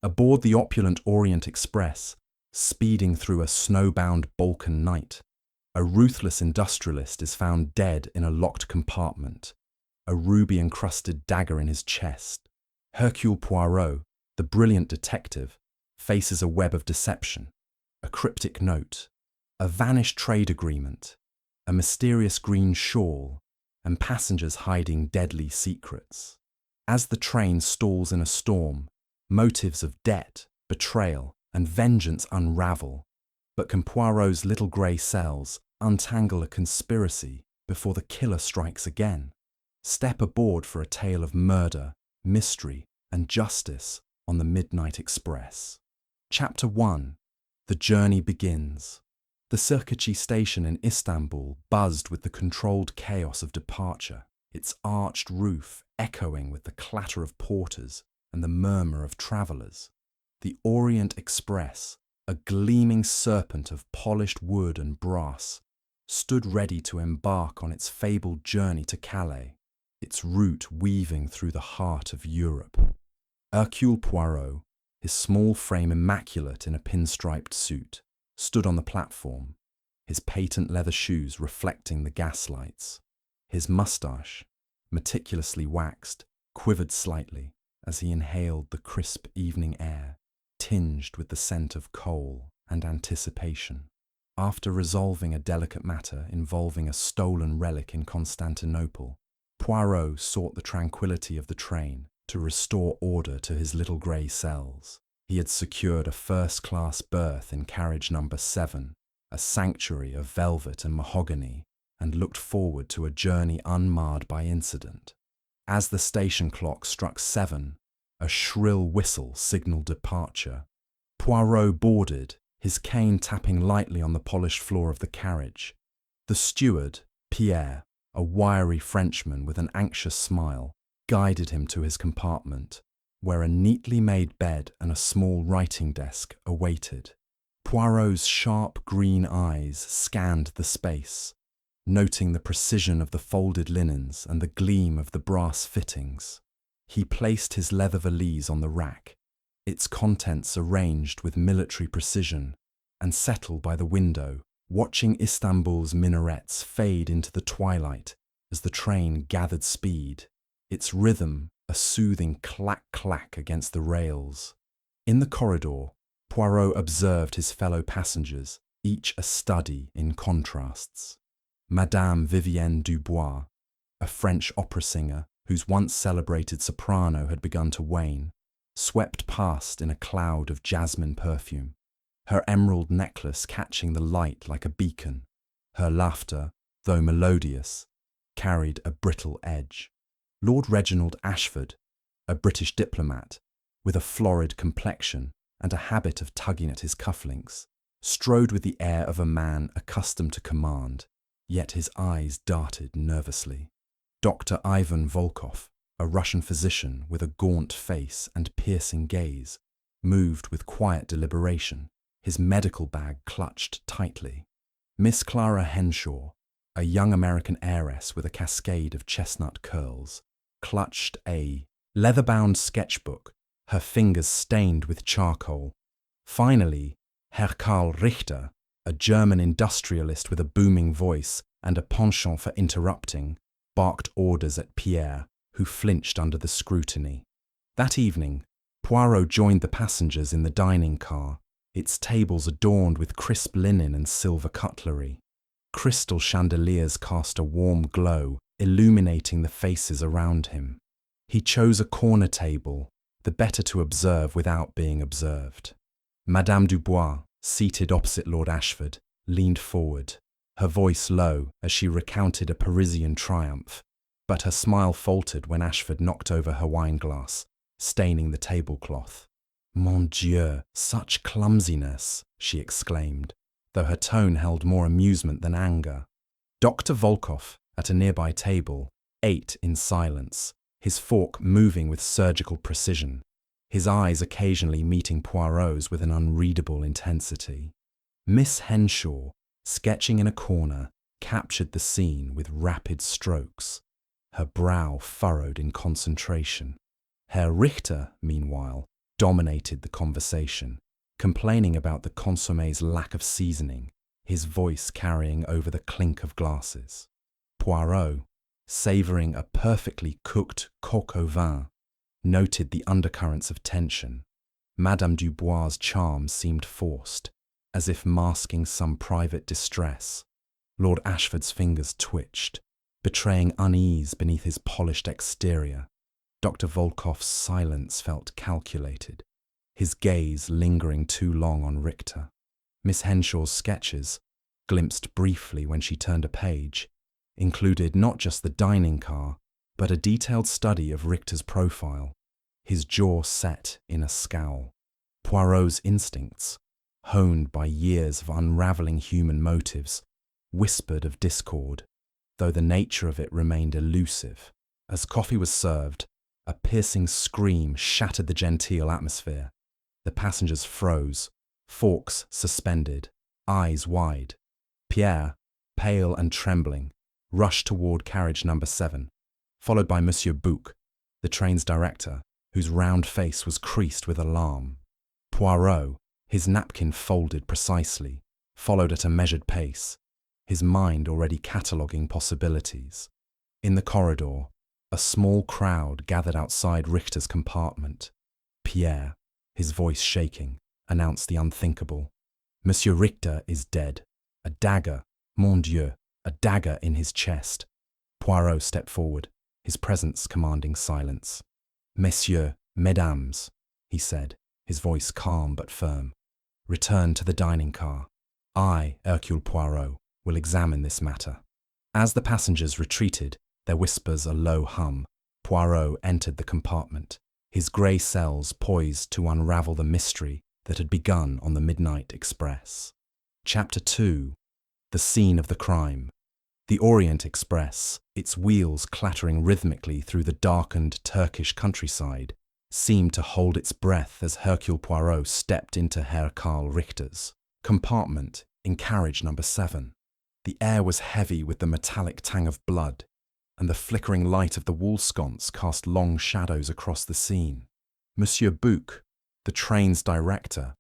Aboard the opulent Orient Express, speeding through a snowbound Balkan night, a ruthless industrialist is found dead in a locked compartment, a ruby-encrusted dagger in his chest. Hercule Poirot, the brilliant detective, faces a web of deception, a cryptic note, a vanished trade agreement, a mysterious green shawl, and passengers hiding deadly secrets. As the train stalls in a storm, motives of debt, betrayal, and vengeance unravel. But can Poirot's little grey cells untangle a conspiracy before the killer strikes again? Step aboard for a tale of murder, mystery, and justice on the Midnight Express. Chapter 1. The journey begins. The Sirkeci station in Istanbul buzzed with the controlled chaos of departure, its arched roof echoing with the clatter of porters and the murmur of travellers. The Orient Express, a gleaming serpent of polished wood and brass, stood ready to embark on its fabled journey to Calais, its route weaving through the heart of Europe. Hercule Poirot, his small frame immaculate in a pinstriped suit, stood on the platform, his patent leather shoes reflecting the gaslights. His moustache, meticulously waxed, quivered slightly as he inhaled the crisp evening air, tinged with the scent of coal and anticipation. After resolving a delicate matter involving a stolen relic in Constantinople, Poirot sought the tranquility of the train to restore order to his little grey cells. He had secured a first-class berth in carriage number 7, a sanctuary of velvet and mahogany, and looked forward to a journey unmarred by incident. As the station clock struck 7, a shrill whistle signalled departure. Poirot boarded, his cane tapping lightly on the polished floor of the carriage. The steward, Pierre, a wiry Frenchman with an anxious smile, guided him to his compartment, where a neatly made bed and a small writing desk awaited. Poirot's sharp green eyes scanned the space, noting the precision of the folded linens and the gleam of the brass fittings. He placed his leather valise on the rack, its contents arranged with military precision, and settled by the window, watching Istanbul's minarets fade into the twilight as the train gathered speed, its rhythm a soothing clack-clack against the rails. In the corridor, Poirot observed his fellow passengers, each a study in contrasts. Madame Vivienne Dubois, a French opera singer whose once celebrated soprano had begun to wane, swept past in a cloud of jasmine perfume, her emerald necklace catching the light like a beacon. Her laughter, though melodious, carried a brittle edge. Lord Reginald Ashford, a British diplomat, with a florid complexion and a habit of tugging at his cufflinks, strode with the air of a man accustomed to command, yet his eyes darted nervously. Dr. Ivan Volkov, a Russian physician with a gaunt face and piercing gaze, moved with quiet deliberation, his medical bag clutched tightly. Miss Clara Henshaw, a young American heiress with a cascade of chestnut curls, clutched a leather-bound sketchbook, her fingers stained with charcoal. Finally, Herr Karl Richter, a German industrialist with a booming voice and a penchant for interrupting, barked orders at Pierre, who flinched under the scrutiny. That evening, Poirot joined the passengers in the dining car, its tables adorned with crisp linen and silver cutlery. Crystal chandeliers cast a warm glow, illuminating the faces around him. He chose a corner table, the better to observe without being observed. Madame Dubois, seated opposite Lord Ashford, leaned forward, her voice low as she recounted a Parisian triumph, but her smile faltered when Ashford knocked over her wineglass, staining the tablecloth. "Mon Dieu, such clumsiness!" she exclaimed, though her tone held more amusement than anger. Dr. Volkov, at a nearby table, ate in silence, his fork moving with surgical precision, his eyes occasionally meeting Poirot's with an unreadable intensity. Miss Henshaw, sketching in a corner, captured the scene with rapid strokes, her brow furrowed in concentration. Herr Richter, meanwhile, dominated the conversation, complaining about the consommé's lack of seasoning, his voice carrying over the clink of glasses. Poirot, savouring a perfectly cooked coq au vin, noted the undercurrents of tension. Madame Dubois' charm seemed forced, as if masking some private distress. Lord Ashford's fingers twitched, betraying unease beneath his polished exterior. Dr. Volkoff's silence felt calculated, his gaze lingering too long on Richter. Miss Henshaw's sketches, glimpsed briefly when she turned a page, included not just the dining car, but a detailed study of Richter's profile, his jaw set in a scowl. Poirot's instincts, honed by years of unravelling human motives, whispered of discord, though the nature of it remained elusive. As coffee was served, a piercing scream shattered the genteel atmosphere. The passengers froze, forks suspended, eyes wide. Pierre, pale and trembling, rushed toward carriage number 7, followed by Monsieur Bouc, the train's director, whose round face was creased with alarm. Poirot, his napkin folded precisely, followed at a measured pace, his mind already cataloguing possibilities. In the corridor, a small crowd gathered outside Richter's compartment. Pierre, his voice shaking, announced the unthinkable. Monsieur Richter is dead. A dagger, mon Dieu, a dagger in his chest. Poirot stepped forward, his presence commanding silence. Messieurs, mesdames, he said, his voice calm but firm. Return to the dining car. I, Hercule Poirot, will examine this matter. As the passengers retreated, their whispers a low hum, Poirot entered the compartment, his grey cells poised to unravel the mystery that had begun on the midnight express. Chapter 2. The scene of the crime. The Orient Express, its wheels clattering rhythmically through the darkened Turkish countryside, seemed to hold its breath as Hercule Poirot stepped into Herr Karl Richter's compartment in carriage number 7. The air was heavy with the metallic tang of blood, and the flickering light of the wall sconce cast long shadows across the scene. Monsieur Bouc, the train's director,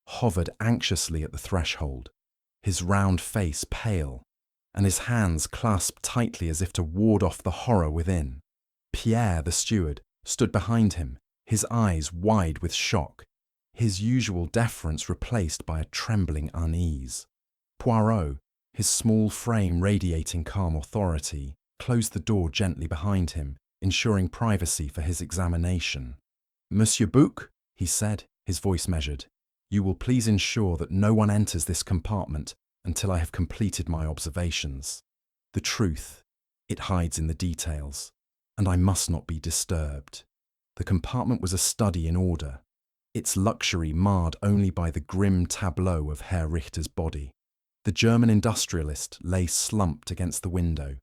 hovered anxiously at the threshold, his round face pale, and his hands clasped tightly as if to ward off the horror within. Pierre, the steward, stood behind him, his eyes wide with shock, his usual deference replaced by a trembling unease. Poirot, his small frame radiating calm authority, closed the door gently behind him, ensuring privacy for his examination. Monsieur Bouc, he said, his voice measured, you will please ensure that no one enters this compartment until I have completed my observations. The truth, it hides in the details, and I must not be disturbed. The compartment was a study in order, its luxury marred only by the grim tableau of Herr Richter's body. The German industrialist lay slumped against the window,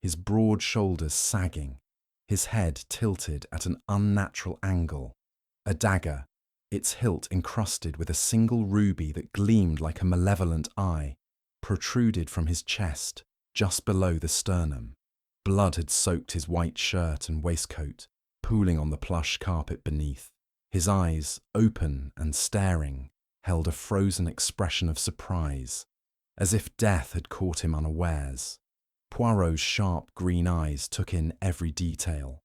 his broad shoulders sagging, his head tilted at an unnatural angle. A dagger, its hilt encrusted with a single ruby that gleamed like a malevolent eye, protruded from his chest, just below the sternum. Blood had soaked his white shirt and waistcoat, pooling on the plush carpet beneath. His eyes, open and staring, held a frozen expression of surprise, as if death had caught him unawares. Poirot's sharp green eyes took in every detail.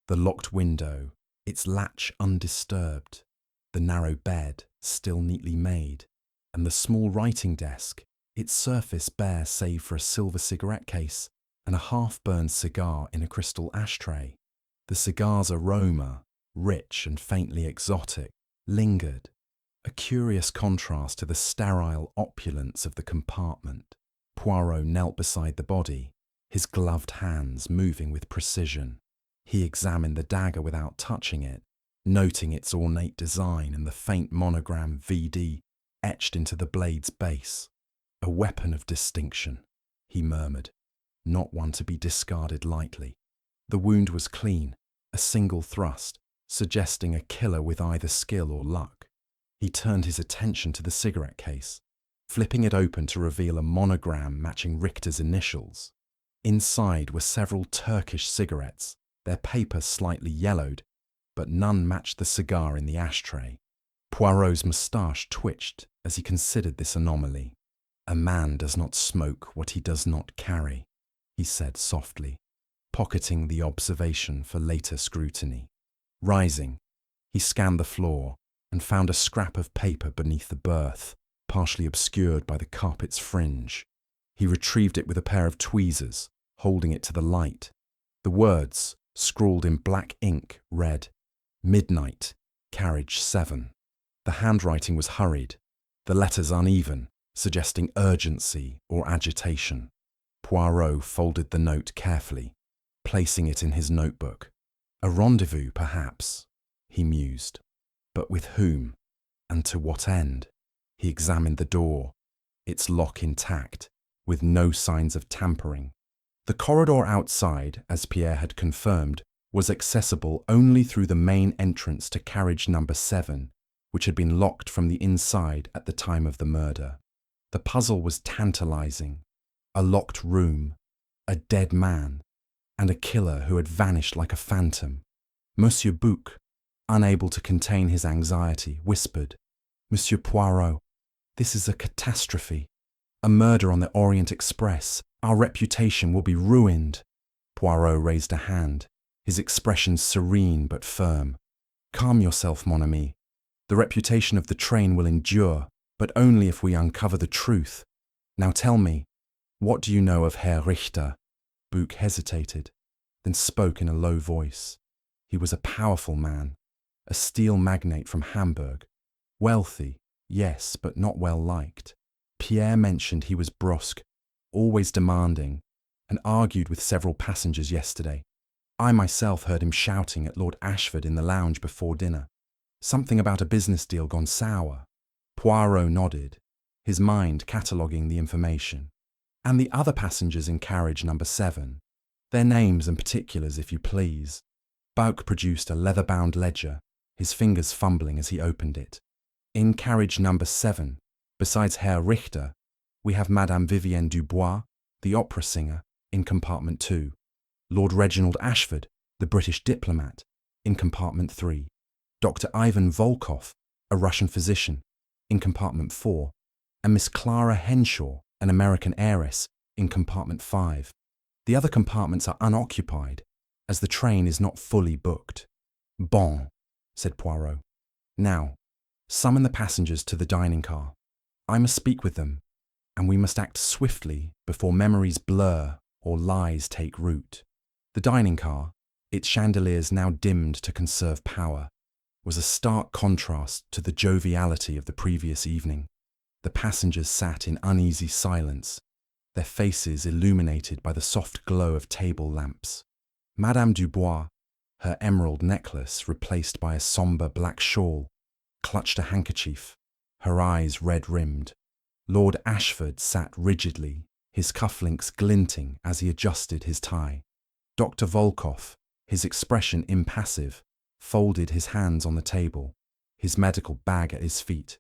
The locked window, its latch undisturbed, the narrow bed still neatly made, and the small writing desk, its surface bare save for a silver cigarette case and a half-burned cigar in a crystal ashtray. The cigar's aroma, rich and faintly exotic, lingered, a curious contrast to the sterile opulence of the compartment. Poirot knelt beside the body, his gloved hands moving with precision. He examined the dagger without touching it, noting its ornate design and the faint monogram VD etched into the blade's base. A weapon of distinction, he murmured, not one to be discarded lightly. The wound was clean, a single thrust, suggesting a killer with either skill or luck. He turned his attention to the cigarette case, flipping it open to reveal a monogram matching Richter's initials. Inside were several Turkish cigarettes, their paper slightly yellowed, but none matched the cigar in the ashtray. Poirot's moustache twitched as he considered this anomaly. "A man does not smoke what he does not carry," he said softly, pocketing the observation for later scrutiny. Rising, he scanned the floor and found a scrap of paper beneath the berth, partially obscured by the carpet's fringe. He retrieved it with a pair of tweezers, holding it to the light. The words, scrawled in black ink, read, "Midnight, carriage 7." The handwriting was hurried, the letters uneven, suggesting urgency or agitation. Poirot folded the note carefully, placing it in his notebook. A rendezvous, perhaps, he mused. But with whom? And to what end? He examined the door, its lock intact, with no signs of tampering. The corridor outside, as Pierre had confirmed, was accessible only through the main entrance to carriage number 7, which had been locked from the inside at the time of the murder. The puzzle was tantalizing. A locked room, a dead man, and a killer who had vanished like a phantom. Monsieur Bouc, unable to contain his anxiety, whispered, "Monsieur Poirot, this is a catastrophe. A murder on the Orient Express. Our reputation will be ruined." Poirot raised a hand, his expression serene but firm. "Calm yourself, mon ami. The reputation of the train will endure, but only if we uncover the truth. Now tell me, what do you know of Herr Richter?" Bouc hesitated, then spoke in a low voice. He was a powerful man, a steel magnate from Hamburg. Wealthy, yes, but not well liked. Pierre mentioned he was brusque, always demanding, and argued with several passengers yesterday. I myself heard him shouting at Lord Ashford in the lounge before dinner. Something about a business deal gone sour. Poirot nodded, his mind cataloguing the information. "And the other passengers in carriage number 7. Their names and particulars, if you please." Bouc produced a leather-bound ledger, his fingers fumbling as he opened it. "In carriage number 7, besides Herr Richter, we have Madame Vivienne Dubois, the opera singer, in compartment 2. Lord Reginald Ashford, the British diplomat, in compartment 3. Dr. Ivan Volkov, a Russian physician, in compartment 4. And Miss Clara Henshaw, an American heiress, in compartment 5. The other compartments are unoccupied, as the train is not fully booked." "Bon," said Poirot. "Now, summon the passengers to the dining car. I must speak with them, and we must act swiftly before memories blur or lies take root." The dining car, its chandeliers now dimmed to conserve power, was a stark contrast to the joviality of the previous evening. The passengers sat in uneasy silence, their faces illuminated by the soft glow of table lamps. Madame Dubois, her emerald necklace replaced by a sombre black shawl, clutched a handkerchief, her eyes red-rimmed. Lord Ashford sat rigidly, his cufflinks glinting as he adjusted his tie. Dr. Volkov, his expression impassive, folded his hands on the table, his medical bag at his feet.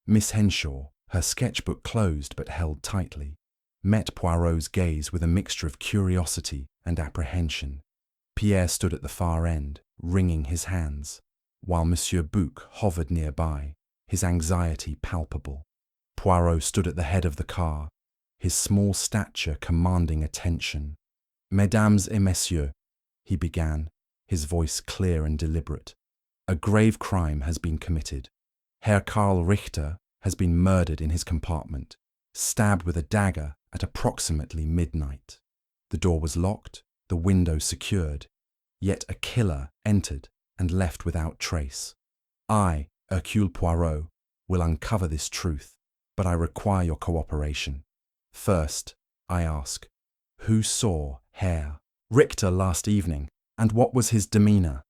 Miss Henshaw, her sketchbook closed but held tightly, met Poirot's gaze with a mixture of curiosity and apprehension. Pierre stood at the far end, wringing his hands, while Monsieur Bouc hovered nearby, his anxiety palpable. Poirot stood at the head of the car, his small stature commanding attention. "Mesdames et messieurs," he began, his voice clear and deliberate, "a grave crime has been committed. Hercule Richter has been murdered in his compartment, stabbed with a dagger at approximately midnight. The door was locked, the window secured, yet a killer entered and left without trace. I, Hercule Poirot, will uncover this truth, but I require your cooperation. First, I ask, who saw Herr Richter last evening, and what was his demeanour?"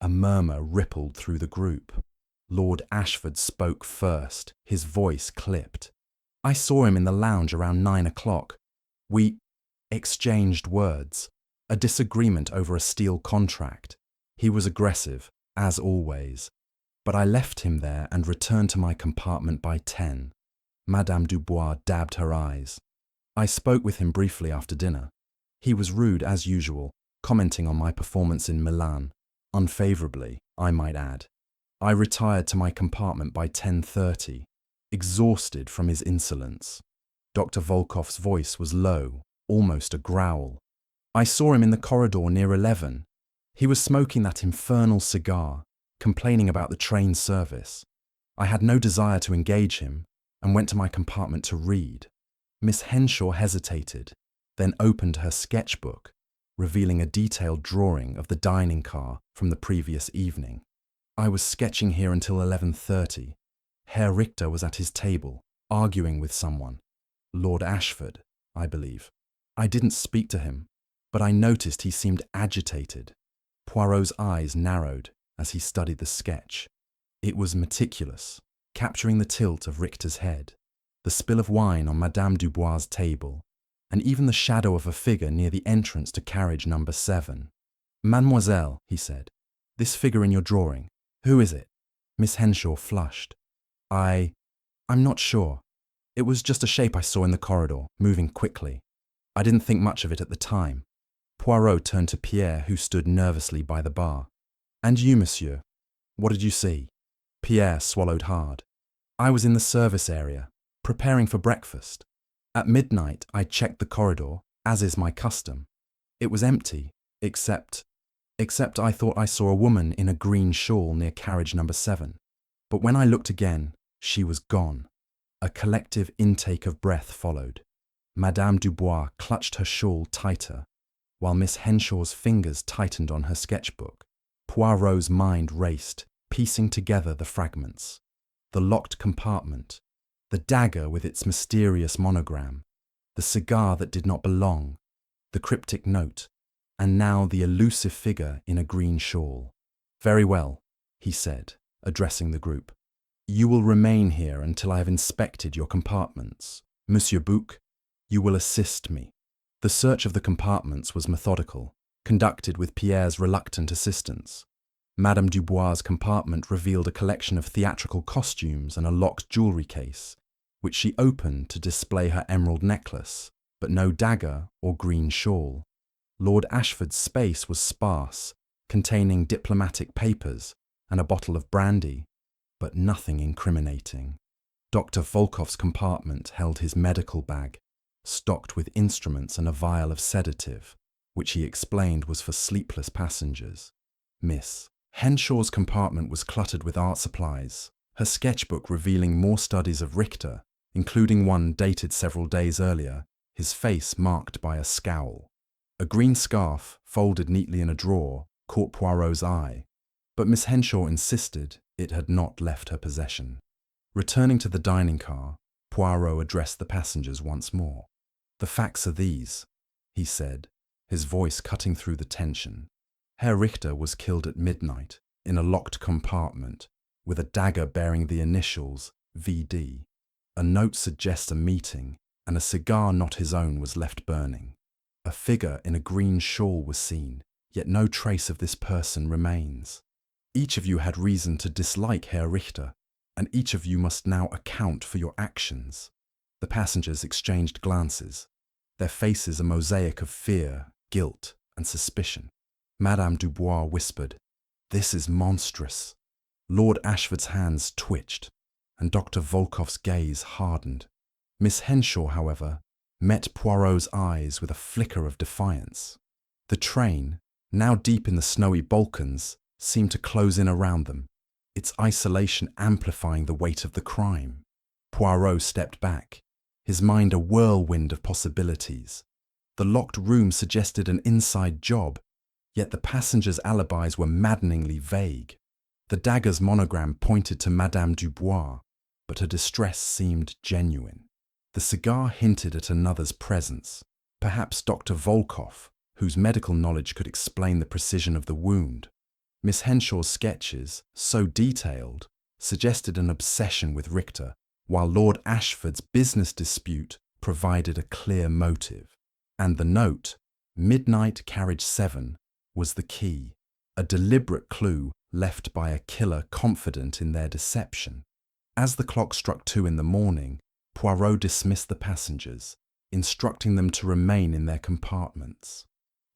A murmur rippled through the group. Lord Ashford spoke first, his voice clipped. "I saw him in the lounge around 9 o'clock. We exchanged words, a disagreement over a steel contract. He was aggressive, as always, but I left him there and returned to my compartment by 10. Madame Dubois dabbed her eyes. "I spoke with him briefly after dinner. He was rude as usual, commenting on my performance in Milan, unfavourably. I might add. I retired to my compartment by 10:30, exhausted from his insolence. Dr. Volkov's voice was low, almost a growl. I saw him in the corridor near 11. He was smoking that infernal cigar, complaining about the train service. I had no desire to engage him and went to my compartment to read. Miss Henshaw hesitated, then opened her sketchbook, revealing a detailed drawing of the dining car from the previous evening. I was sketching here until 11:30. Herr Richter was at his table, arguing with someone. Lord Ashford, I believe. I didn't speak to him, but I noticed he seemed agitated. Poirot's eyes narrowed as he studied the sketch. It was meticulous, capturing the tilt of Richter's head, the spill of wine on Madame Dubois' table, and even the shadow of a figure near the entrance to carriage number 7. "Mademoiselle," he said, "this figure in your drawing, who is it?" Miss Henshaw flushed. I'm not sure. It was just a shape I saw in the corridor, moving quickly. I didn't think much of it at the time." Poirot turned to Pierre, who stood nervously by the bar. "And you, monsieur? What did you see?" Pierre swallowed hard. "I was in the service area, preparing for breakfast. At midnight, I checked the corridor, as is my custom. It was empty, except I thought I saw a woman in a green shawl near carriage number 7. But when I looked again, she was gone." A collective intake of breath followed. Madame Dubois clutched her shawl tighter, while Miss Henshaw's fingers tightened on her sketchbook. Poirot's mind raced, piecing together the fragments. The locked compartment, the dagger with its mysterious monogram, the cigar that did not belong, the cryptic note, and now the elusive figure in a green shawl. "Very well," he said, addressing the group. "You will remain here until I have inspected your compartments. Monsieur Bouc, you will assist me." The search of the compartments was methodical, conducted with Pierre's reluctant assistance. Madame Dubois' compartment revealed a collection of theatrical costumes and a locked jewellery case, which she opened to display her emerald necklace, but no dagger or green shawl. Lord Ashford's space was sparse, containing diplomatic papers and a bottle of brandy, but nothing incriminating. Dr. Volkov's compartment held his medical bag, stocked with instruments and a vial of sedative, which he explained was for sleepless passengers. Miss Henshaw's compartment was cluttered with art supplies, her sketchbook revealing more studies of Richter, including one dated several days earlier, his face marked by a scowl. A green scarf, folded neatly in a drawer, caught Poirot's eye, but Miss Henshaw insisted it had not left her possession. Returning to the dining car, Poirot addressed the passengers once more. "The facts are these," he said, his voice cutting through the tension. "Herr Richter was killed at midnight in a locked compartment with a dagger bearing the initials VD. A note suggests a meeting, and a cigar not his own was left burning. A figure in a green shawl was seen, yet no trace of this person remains. Each of you had reason to dislike Herr Richter, and each of you must now account for your actions." The passengers exchanged glances, their faces a mosaic of fear, guilt, and suspicion. Madame Dubois whispered, "This is monstrous." Lord Ashford's hands twitched, and Dr. Volkov's gaze hardened. Miss Henshaw, however, met Poirot's eyes with a flicker of defiance. The train, now deep in the snowy Balkans, seemed to close in around them, its isolation amplifying the weight of the crime. Poirot stepped back, his mind a whirlwind of possibilities. The locked room suggested an inside job, yet the passengers' alibis were maddeningly vague. The dagger's monogram pointed to Madame Dubois, but her distress seemed genuine. The cigar hinted at another's presence, perhaps Dr. Volkov, whose medical knowledge could explain the precision of the wound. Miss Henshaw's sketches, so detailed, suggested an obsession with Richter, while Lord Ashford's business dispute provided a clear motive. And the note, "Midnight Carriage 7, was the key, a deliberate clue left by a killer confident in their deception. As the clock struck 2 in the morning, Poirot dismissed the passengers, instructing them to remain in their compartments.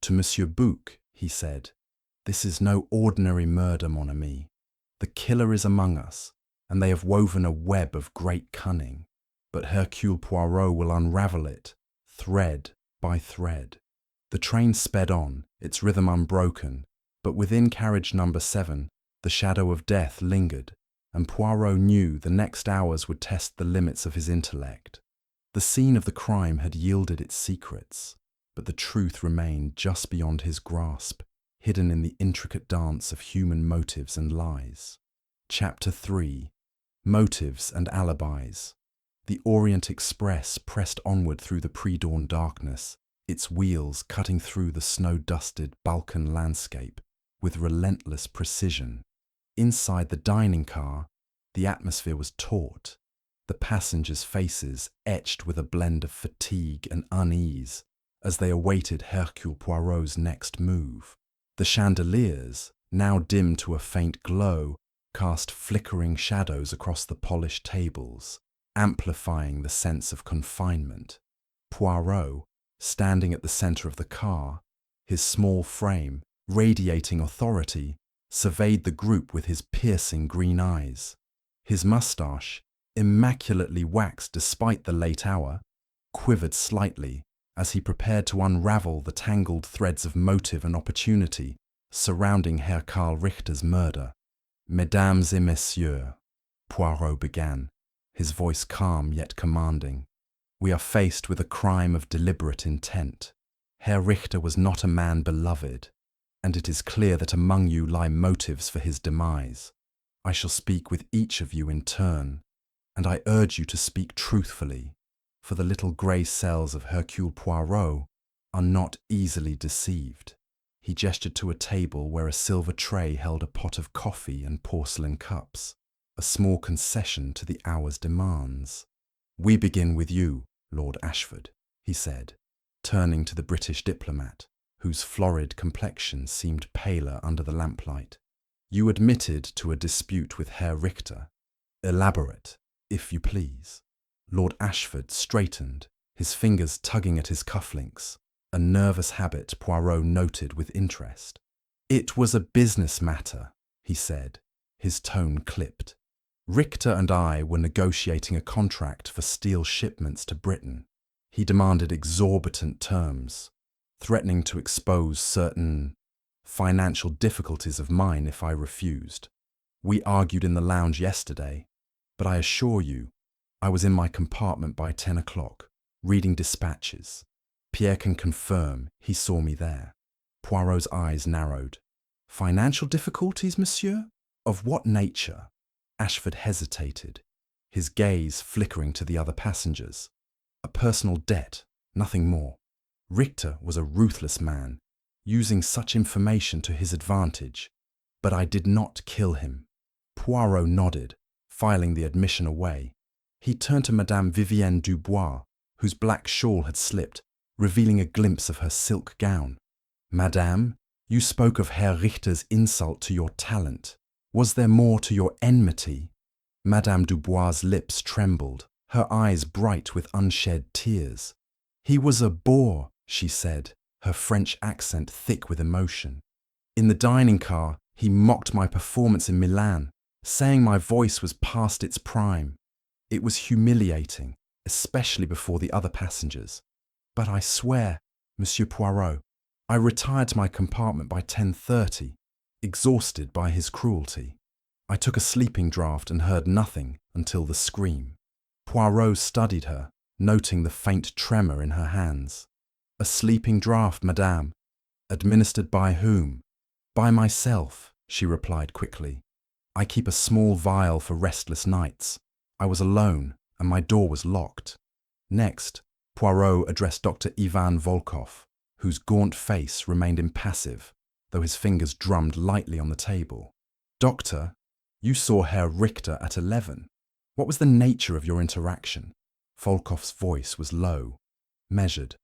To Monsieur Bouc, he said, This is no ordinary murder, mon ami. The killer is among us, and they have woven a web of great cunning. But Hercule Poirot will unravel it, thread by thread. The train sped on, its rhythm unbroken, but within carriage number 7, the shadow of death lingered, and Poirot knew the next hours would test the limits of his intellect. The scene of the crime had yielded its secrets, but the truth remained just beyond his grasp, hidden in the intricate dance of human motives and lies. Chapter 3. Motives and Alibis. The Orient Express pressed onward through the pre-dawn darkness, its wheels cutting through the snow-dusted Balkan landscape with relentless precision. Inside the dining car, the atmosphere was taut, the passengers' faces etched with a blend of fatigue and unease as they awaited Hercule Poirot's next move. The chandeliers, now dimmed to a faint glow, cast flickering shadows across the polished tables, amplifying the sense of confinement. Poirot, standing at the centre of the car, his small frame, radiating authority, surveyed the group with his piercing green eyes. His moustache, immaculately waxed despite the late hour, quivered slightly as he prepared to unravel the tangled threads of motive and opportunity surrounding Herr Karl Richter's murder. Mesdames et messieurs, Poirot began, his voice calm yet commanding. We are faced with a crime of deliberate intent. Herr Richter was not a man beloved, and it is clear that among you lie motives for his demise. I shall speak with each of you in turn, and I urge you to speak truthfully, for the little grey cells of Hercule Poirot are not easily deceived. He gestured to a table where a silver tray held a pot of coffee and porcelain cups, a small concession to the hour's demands. We begin with you, Lord Ashford, he said, turning to the British diplomat, whose florid complexion seemed paler under the lamplight. You admitted to a dispute with Herr Richter. Elaborate, if you please. Lord Ashford straightened, his fingers tugging at his cufflinks, a nervous habit Poirot noted with interest. It was a business matter, he said, his tone clipped. Richter and I were negotiating a contract for steel shipments to Britain. He demanded exorbitant terms, threatening to expose certain financial difficulties of mine if I refused. We argued in the lounge yesterday, but I assure you, I was in my compartment by 10 o'clock, reading dispatches. Pierre can confirm he saw me there. Poirot's eyes narrowed. Financial difficulties, monsieur? Of what nature? Ashford hesitated, his gaze flickering to the other passengers. A personal debt, nothing more. Richter was a ruthless man, using such information to his advantage, but I did not kill him. Poirot nodded, filing the admission away. He turned to Madame Vivienne Dubois, whose black shawl had slipped, revealing a glimpse of her silk gown. Madame, you spoke of Herr Richter's insult to your talent. Was there more to your enmity? Madame Dubois' lips trembled, her eyes bright with unshed tears. He was a boor, she said, her French accent thick with emotion. In the dining car, he mocked my performance in Milan, saying my voice was past its prime. It was humiliating, especially before the other passengers. But I swear, Monsieur Poirot, I retired to my compartment by 10:30, exhausted by his cruelty. I took a sleeping draught and heard nothing until the scream. Poirot studied her, noting the faint tremor in her hands. A sleeping draught, madame. Administered by whom? By myself, she replied quickly. I keep a small vial for restless nights. I was alone, and my door was locked. Next, Poirot addressed Dr. Ivan Volkov, whose gaunt face remained impassive, though his fingers drummed lightly on the table. Doctor, you saw Herr Richter at 11. What was the nature of your interaction? Volkov's voice was low, measured.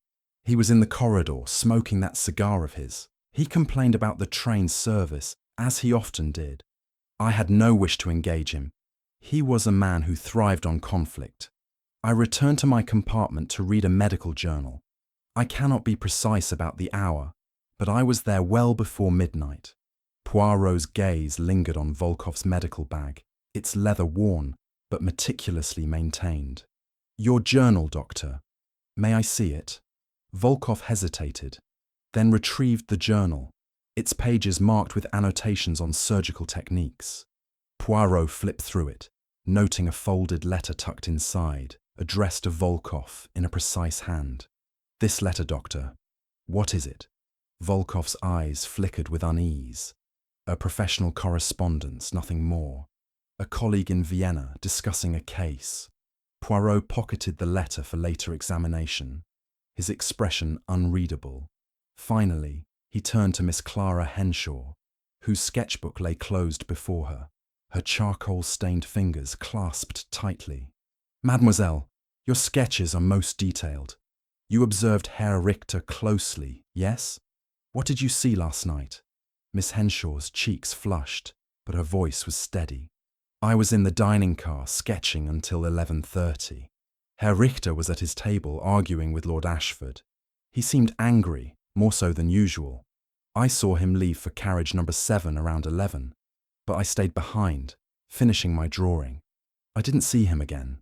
He was in the corridor, smoking that cigar of his. He complained about the train service, as he often did. I had no wish to engage him. He was a man who thrived on conflict. I returned to my compartment to read a medical journal. I cannot be precise about the hour, but I was there well before midnight. Poirot's gaze lingered on Volkov's medical bag, its leather worn, but meticulously maintained. "Your journal, doctor. May I see it?" Volkov hesitated, then retrieved the journal, its pages marked with annotations on surgical techniques. Poirot flipped through it, noting a folded letter tucked inside, addressed to Volkov in a precise hand. "This letter, doctor. What is it?" Volkov's eyes flickered with unease. "A professional correspondence, nothing more. A colleague in Vienna discussing a case." Poirot pocketed the letter for later examination, his expression unreadable. Finally, he turned to Miss Clara Henshaw, whose sketchbook lay closed before her, her charcoal-stained fingers clasped tightly. "Mademoiselle, your sketches are most detailed. You observed Herr Richter closely, yes? What did you see last night?" Miss Henshaw's cheeks flushed, but her voice was steady. "I was in the dining car sketching until 11:30. Herr Richter was at his table arguing with Lord Ashford. He seemed angry, more so than usual. I saw him leave for carriage number 7 around 11, but I stayed behind, finishing my drawing. I didn't see him again."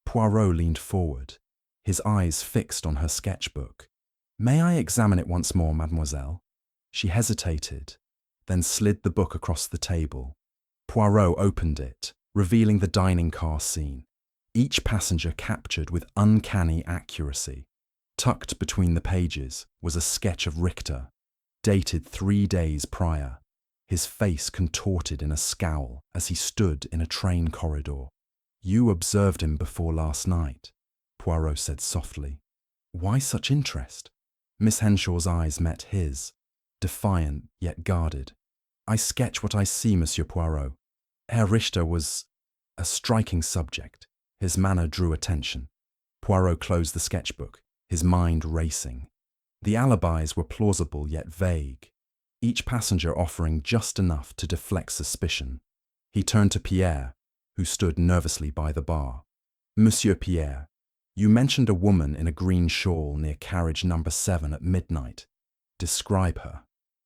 Poirot leaned forward, his eyes fixed on her sketchbook. "May I examine it once more, mademoiselle?" She hesitated, then slid the book across the table. Poirot opened it, revealing the dining car scene, each passenger captured with uncanny accuracy. Tucked between the pages was a sketch of Richter, dated 3 days prior, his face contorted in a scowl as he stood in a train corridor. "You observed him before last night," Poirot said softly. "Why such interest?" Miss Henshaw's eyes met his, defiant yet guarded. "I sketch what I see, Monsieur Poirot. Herr Richter was a striking subject." His manner drew attention. Poirot closed the sketchbook, his mind racing. The alibis were plausible yet vague, each passenger offering just enough to deflect suspicion. He turned to Pierre, who stood nervously by the bar. "Monsieur Pierre, you mentioned a woman in a green shawl near carriage number 7 at midnight. Describe her."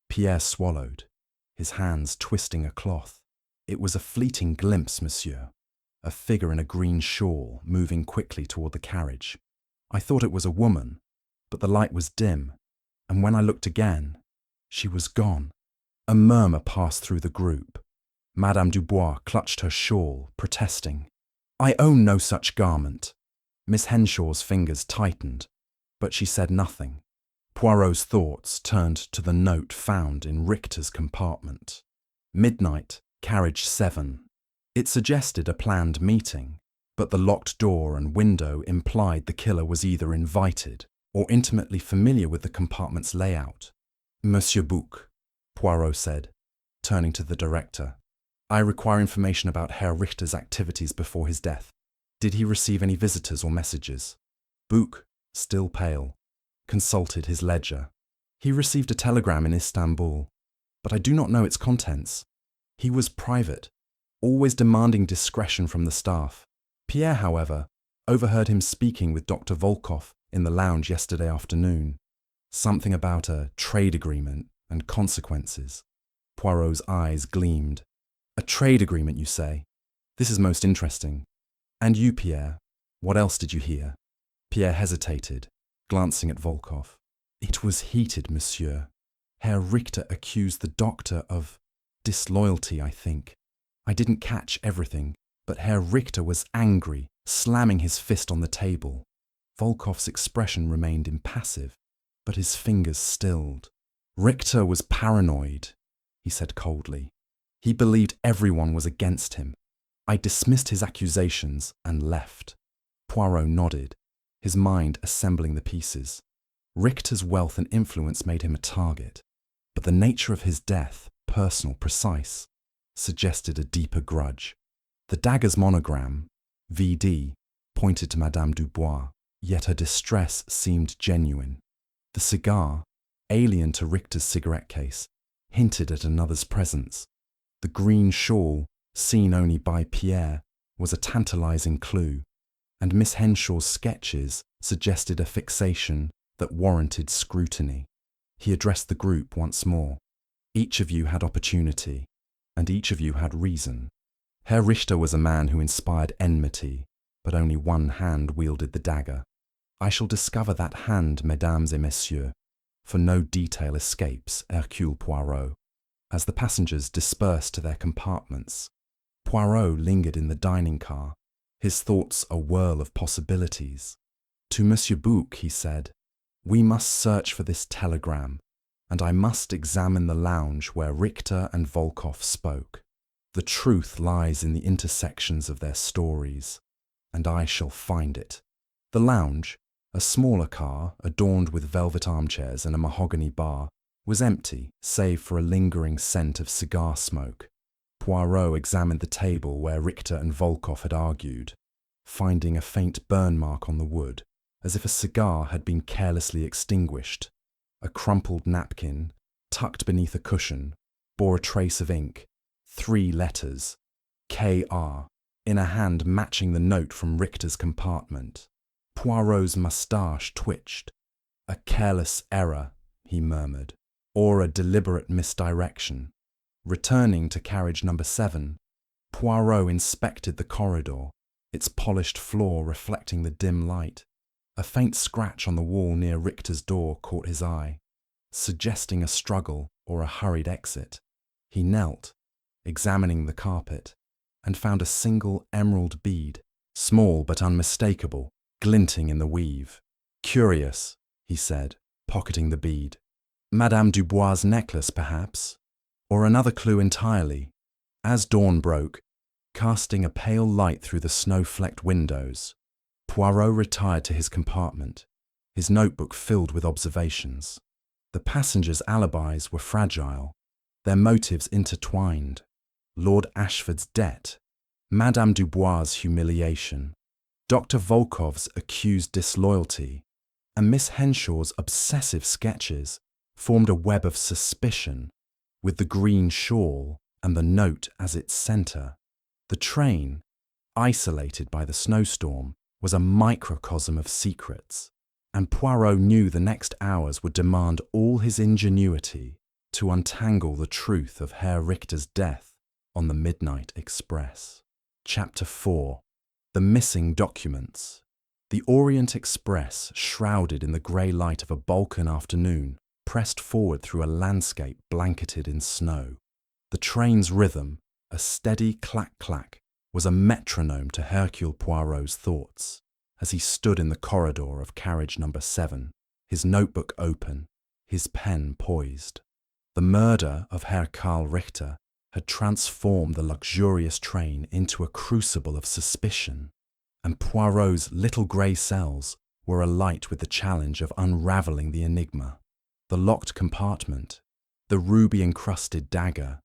Pierre swallowed, his hands twisting a cloth. "It was a fleeting glimpse, monsieur. A figure in a green shawl moving quickly toward the carriage. I thought it was a woman, but the light was dim, and when I looked again, she was gone." A murmur passed through the group. Madame Dubois clutched her shawl, protesting. "I own no such garment." Miss Henshaw's fingers tightened, but she said nothing. Poirot's thoughts turned to the note found in Richter's compartment. "Midnight, carriage 7. It suggested a planned meeting, but the locked door and window implied the killer was either invited or intimately familiar with the compartment's layout. "Monsieur Bouc," Poirot said, turning to the director, "I require information about Herr Richter's activities before his death. Did he receive any visitors or messages?" Bouc, still pale, consulted his ledger. "He received a telegram in Istanbul, but I do not know its contents. He was private, always demanding discretion from the staff. Pierre, however, overheard him speaking with Dr. Volkov in the lounge yesterday afternoon. Something about a trade agreement and consequences." Poirot's eyes gleamed. "A trade agreement, you say? This is most interesting. And you, Pierre, what else did you hear?" Pierre hesitated, glancing at Volkov. "It was heated, monsieur. Herr Richter accused the doctor of disloyalty, I think. I didn't catch everything, but Herr Richter was angry, slamming his fist on the table." Volkov's expression remained impassive, but his fingers stilled. "Richter was paranoid," he said coldly. "He believed everyone was against him. I dismissed his accusations and left." Poirot nodded, his mind assembling the pieces. Richter's wealth and influence made him a target, but the nature of his death, personal, precise, suggested a deeper grudge. The dagger's monogram, VD, pointed to Madame Dubois, yet her distress seemed genuine. The cigar, alien to Richter's cigarette case, hinted at another's presence. The green shawl, seen only by Pierre, was a tantalizing clue, and Miss Henshaw's sketches suggested a fixation that warranted scrutiny. He addressed the group once more. Each of you had opportunity, and each of you had reason. Herr Richter was a man who inspired enmity, but only one hand wielded the dagger. I shall discover that hand, mesdames et messieurs, for no detail escapes Hercule Poirot. As the passengers dispersed to their compartments, Poirot lingered in the dining car, his thoughts a whirl of possibilities. To Monsieur Bouc, he said, "We must search for this telegram, and I must examine the lounge where Richter and Volkoff spoke. The truth lies in the intersections of their stories, and I shall find it." The lounge, a smaller car adorned with velvet armchairs and a mahogany bar, was empty save for a lingering scent of cigar smoke. Poirot examined the table where Richter and Volkoff had argued, finding a faint burn mark on the wood, as if a cigar had been carelessly extinguished. A crumpled napkin, tucked beneath a cushion, bore a trace of ink, 3 letters, K.R., in a hand matching the note from Richter's compartment. Poirot's moustache twitched. "A careless error," he murmured, "or a deliberate misdirection." Returning to carriage number 7, Poirot inspected the corridor, its polished floor reflecting the dim light. A faint scratch on the wall near Richter's door caught his eye, suggesting a struggle or a hurried exit. He knelt, examining the carpet, and found a single emerald bead, small but unmistakable, glinting in the weave. "Curious," he said, pocketing the bead. "Madame Dubois' necklace, perhaps? Or another clue entirely?" As dawn broke, casting a pale light through the snow-flecked windows, Poirot retired to his compartment, his notebook filled with observations. The passengers' alibis were fragile, their motives intertwined. Lord Ashford's debt, Madame Dubois' humiliation, Dr. Volkoff's accused disloyalty, and Miss Henshaw's obsessive sketches formed a web of suspicion, with the green shawl and the note as its centre. The train, isolated by the snowstorm, was a microcosm of secrets, and Poirot knew the next hours would demand all his ingenuity to untangle the truth of Herr Richter's death on the Midnight Express. Chapter 4. The Missing Documents. The Orient Express, shrouded in the grey light of a Balkan afternoon, pressed forward through a landscape blanketed in snow. The train's rhythm, a steady clack-clack, was a metronome to Hercule Poirot's thoughts as he stood in the corridor of carriage number 7, his notebook open, his pen poised. The murder of Herr Karl Richter had transformed the luxurious train into a crucible of suspicion, and Poirot's little grey cells were alight with the challenge of unravelling the enigma. The locked compartment, the ruby-encrusted dagger,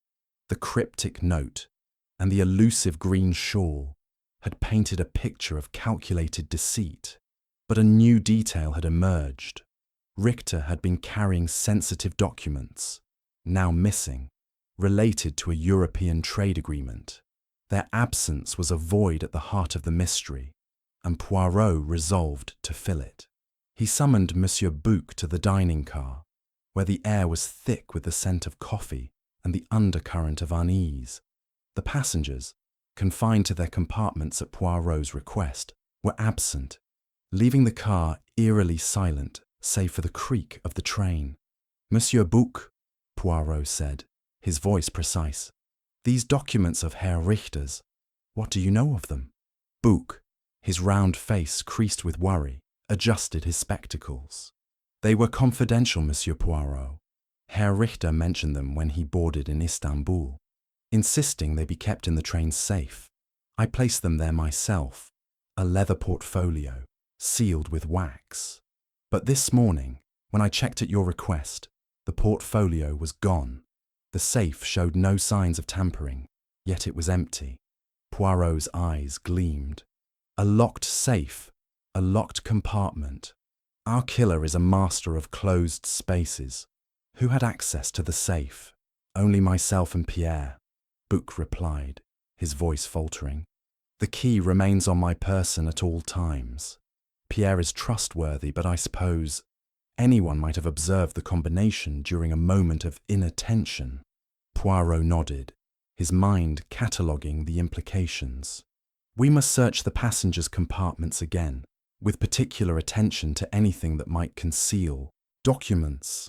the cryptic note, and the elusive green shawl had painted a picture of calculated deceit. But a new detail had emerged. Richter had been carrying sensitive documents, now missing, related to a European trade agreement. Their absence was a void at the heart of the mystery, and Poirot resolved to fill it. He summoned Monsieur Bouc to the dining car, where the air was thick with the scent of coffee and the undercurrent of unease. The passengers, confined to their compartments at Poirot's request, were absent, leaving the car eerily silent save for the creak of the train. "Monsieur Bouc," Poirot said, his voice precise, "these documents of Herr Richter's, what do you know of them?" Bouc, his round face creased with worry, adjusted his spectacles. "They were confidential, Monsieur Poirot. Herr Richter mentioned them when he boarded in Istanbul, insisting they be kept in the train's safe. I placed them there myself, a leather portfolio, sealed with wax. But this morning, when I checked at your request, the portfolio was gone. The safe showed no signs of tampering, yet it was empty." Poirot's eyes gleamed. "A locked safe, a locked compartment. Our killer is a master of closed spaces. Who had access to the safe?" "Only myself and Pierre," Bouc replied, his voice faltering. "The key remains on my person at all times. Pierre is trustworthy, but I suppose..." Anyone might have observed the combination during a moment of inattention. Poirot nodded, his mind cataloguing the implications. We must search the passengers' compartments again, with particular attention to anything that might conceal documents.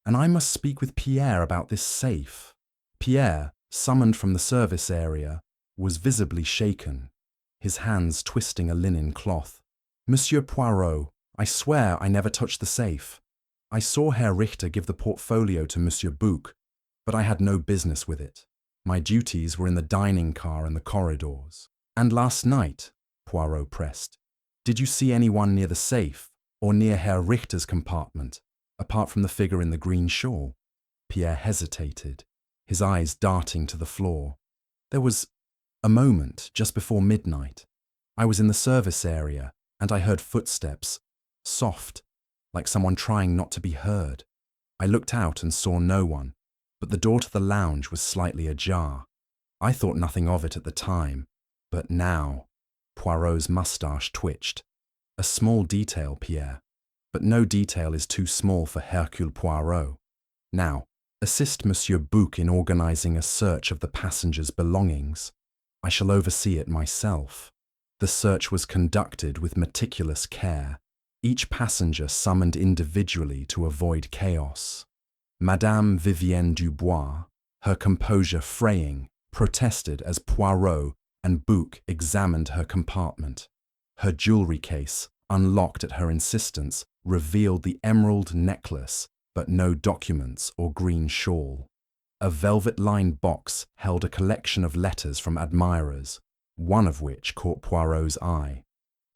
And I must speak with Pierre about this safe. Pierre, summoned from the service area, was visibly shaken, his hands twisting a linen cloth. Monsieur Poirot, I swear I never touched the safe. I saw Herr Richter give the portfolio to Monsieur Bouc, but I had no business with it. My duties were in the dining car and the corridors. And last night, Poirot pressed, did you see anyone near the safe or near Herr Richter's compartment, apart from the figure in the green shawl? Pierre hesitated, his eyes darting to the floor. There was a moment just before midnight. I was in the service area and I heard footsteps, soft, like someone trying not to be heard. I looked out and saw no one, but the door to the lounge was slightly ajar. I thought nothing of it at the time, but now, Poirot's moustache twitched. A small detail, Pierre, but no detail is too small for Hercule Poirot. Now, assist Monsieur Bouc in organizing a search of the passengers' belongings. I shall oversee it myself. The search was conducted with meticulous care, each passenger summoned individually to avoid chaos. Madame Vivienne Dubois, her composure fraying, protested as Poirot and Bouc examined her compartment. Her jewelry case, unlocked at her insistence, revealed the emerald necklace, but no documents or green shawl. A velvet-lined box held a collection of letters from admirers, one of which caught Poirot's eye.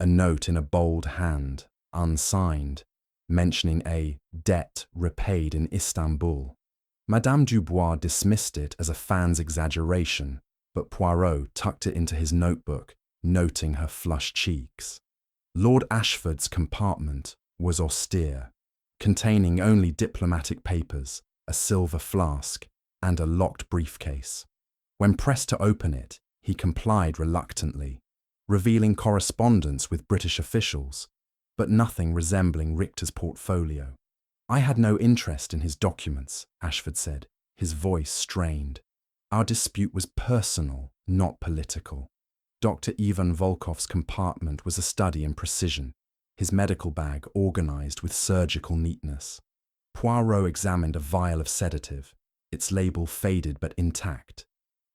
A note in a bold hand, unsigned, mentioning a debt repaid in Istanbul. Madame Dubois dismissed it as a fan's exaggeration, but Poirot tucked it into his notebook, noting her flushed cheeks. Lord Ashford's compartment was austere, containing only diplomatic papers, a silver flask, and a locked briefcase. When pressed to open it, he complied reluctantly, revealing correspondence with British officials, but nothing resembling Richter's portfolio. I had no interest in his documents, Ashford said, his voice strained. Our dispute was personal, not political. Dr. Ivan Volkov's compartment was a study in precision, his medical bag organized with surgical neatness. Poirot examined a vial of sedative, its label faded but intact,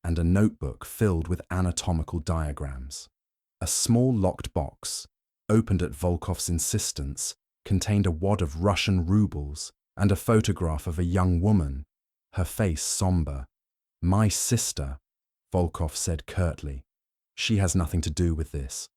and a notebook filled with anatomical diagrams. A small locked box, opened at Volkov's insistence, contained a wad of Russian rubles and a photograph of a young woman, her face somber. My sister, Volkov said curtly. She has nothing to do with this.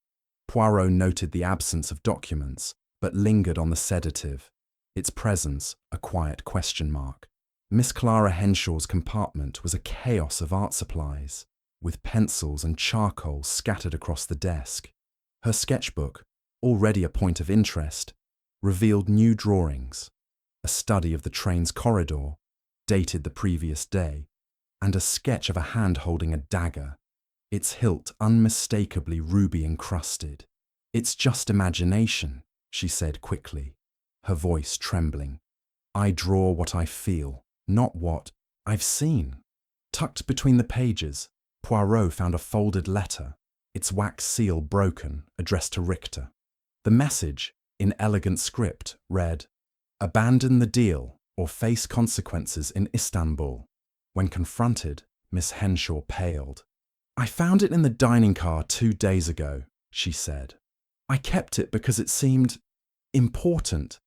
Poirot noted the absence of documents, but lingered on the sedative, its presence a quiet question mark. Miss Clara Henshaw's compartment was a chaos of art supplies, with pencils and charcoal scattered across the desk. Her sketchbook, already a point of interest, revealed new drawings, a study of the train's corridor, dated the previous day, and a sketch of a hand holding a dagger, its hilt unmistakably ruby-encrusted. It's just imagination, she said quickly, her voice trembling. I draw what I feel, not what I've seen. Tucked between the pages, Poirot found a folded letter, its wax seal broken, addressed to Richter. The message, in elegant script, read, "Abandon the deal or face consequences in Istanbul." When confronted, Miss Henshaw paled. I found it in the dining car 2 days ago, she said. I kept it because it seemed important,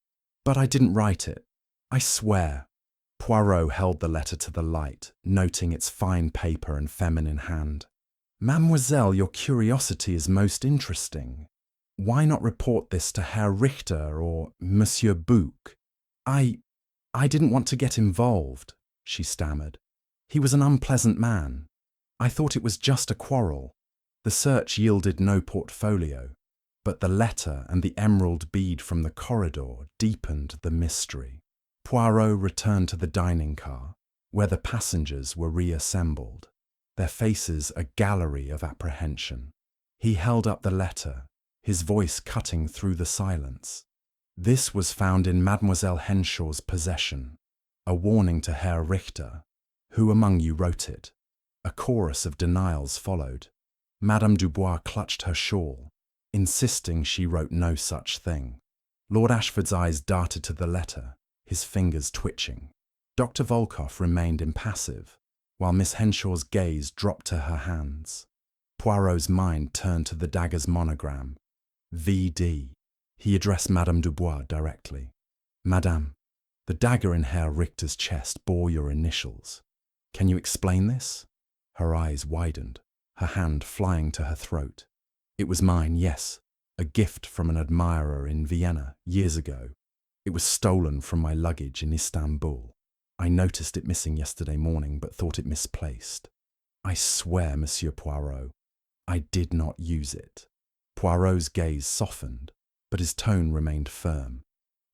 but I didn't write it. I swear. Poirot held the letter to the light, noting its fine paper and feminine hand. Mademoiselle, your curiosity is most interesting. Why not report this to Herr Richter or Monsieur Bouc? I didn't want to get involved, she stammered. He was an unpleasant man. I thought it was just a quarrel. The search yielded no portfolio, but the letter and the emerald bead from the corridor deepened the mystery. Poirot returned to the dining car, where the passengers were reassembled, their faces a gallery of apprehension. He held up the letter, his voice cutting through the silence. This was found in Mademoiselle Henshaw's possession. A warning to Herr Richter. Who among you wrote it? A chorus of denials followed. Madame Dubois clutched her shawl, insisting she wrote no such thing. Lord Ashford's eyes darted to the letter, his fingers twitching. Dr. Volkoff remained impassive, while Miss Henshaw's gaze dropped to her hands. Poirot's mind turned to the dagger's monogram. V.D. He addressed Madame Dubois directly. Madame, the dagger in Herr Richter's chest bore your initials. Can you explain this? Her eyes widened, her hand flying to her throat. It was mine, yes, a gift from an admirer in Vienna years ago. It was stolen from my luggage in Istanbul. I noticed it missing yesterday morning, but thought it misplaced. I swear, Monsieur Poirot, I did not use it. Poirot's gaze softened, but his tone remained firm.